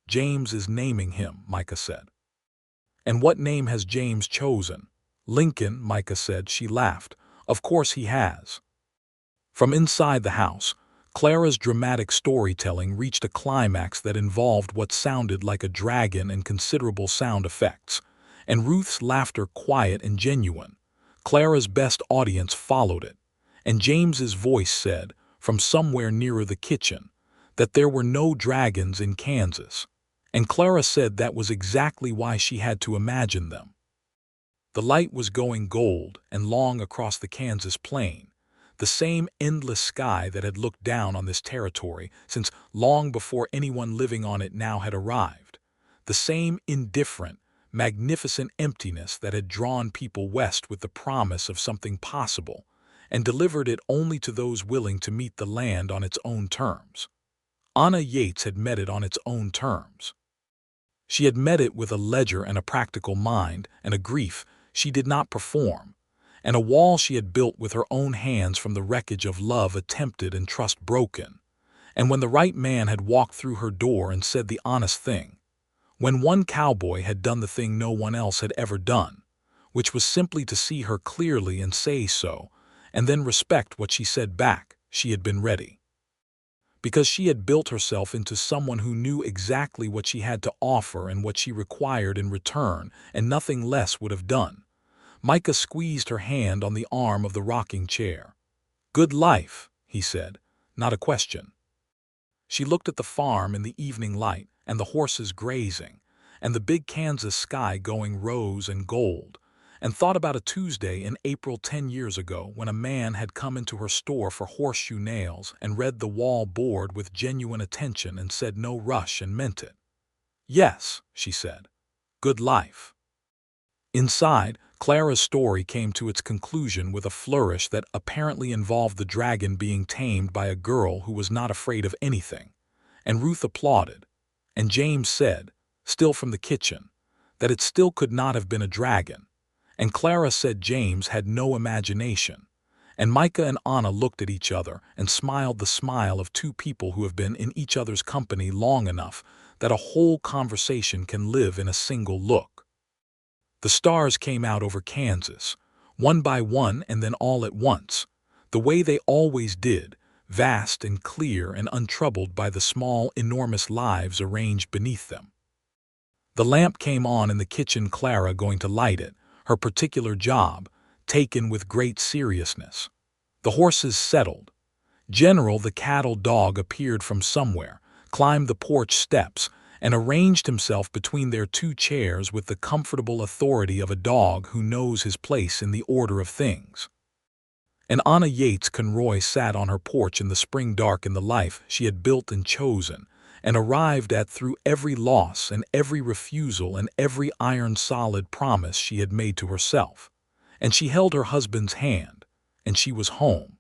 "James is naming him," Micah said. "And what name has James chosen?" "Lincoln," Micah said. She laughed. "Of course he has." From inside the house, Clara's dramatic storytelling reached a climax that involved what sounded like a dragon and considerable sound effects, and Ruth's laughter quiet and genuine. Clara's best audience followed it, and James's voice said, from somewhere nearer the kitchen, that there were no dragons in Kansas, and Clara said that was exactly why she had to imagine them. The light was going gold and long across the Kansas plain, the same endless sky that had looked down on this territory since long before anyone living on it now had arrived. the same indifferent, magnificent emptiness that had drawn people west with the promise of something possible, and delivered it only to those willing to meet the land on its own terms. Anna Yates had met it on its own terms. She had met it with a ledger and a practical mind, and a grief she did not perform, and a wall she had built with her own hands from the wreckage of love attempted and trust broken. And when the right man had walked through her door and said the honest thing, when one cowboy had done the thing no one else had ever done, which was simply to see her clearly and say so, and then respect what she said back, she had been ready. Because she had built herself into someone who knew exactly what she had to offer and what she required in return, and nothing less would have done. Micah squeezed her hand on the arm of the rocking chair. "Good life," he said, not a question. She looked at the farm in the evening light, and the horses grazing, and the big Kansas sky going rose and gold, and thought about a Tuesday in April 10 years ago when a man had come into her store for horseshoe nails and read the wall board with genuine attention and said no rush and meant it. "Yes," she said, "good life." Inside, Clara's story came to its conclusion with a flourish that apparently involved the dragon being tamed by a girl who was not afraid of anything, and Ruth applauded, and James said, still from the kitchen, that it still could not have been a dragon, and Clara said James had no imagination, and Micah and Anna looked at each other and smiled the smile of two people who have been in each other's company long enough that a whole conversation can live in a single look. The stars came out over Kansas, one by one and then all at once, the way they always did, vast and clear and untroubled by the small, enormous lives arranged beneath them. The lamp came on in the kitchen, Clara going to light it, her particular job, taken with great seriousness. The horses settled. General, the cattle dog, appeared from somewhere, climbed the porch steps, and arranged himself between their two chairs with the comfortable authority of a dog who knows his place in the order of things. And Anna Yates Conroy sat on her porch in the spring dark in the life she had built and chosen, and arrived at through every loss and every refusal and every iron-solid promise she had made to herself. And she held her husband's hand, and she was home.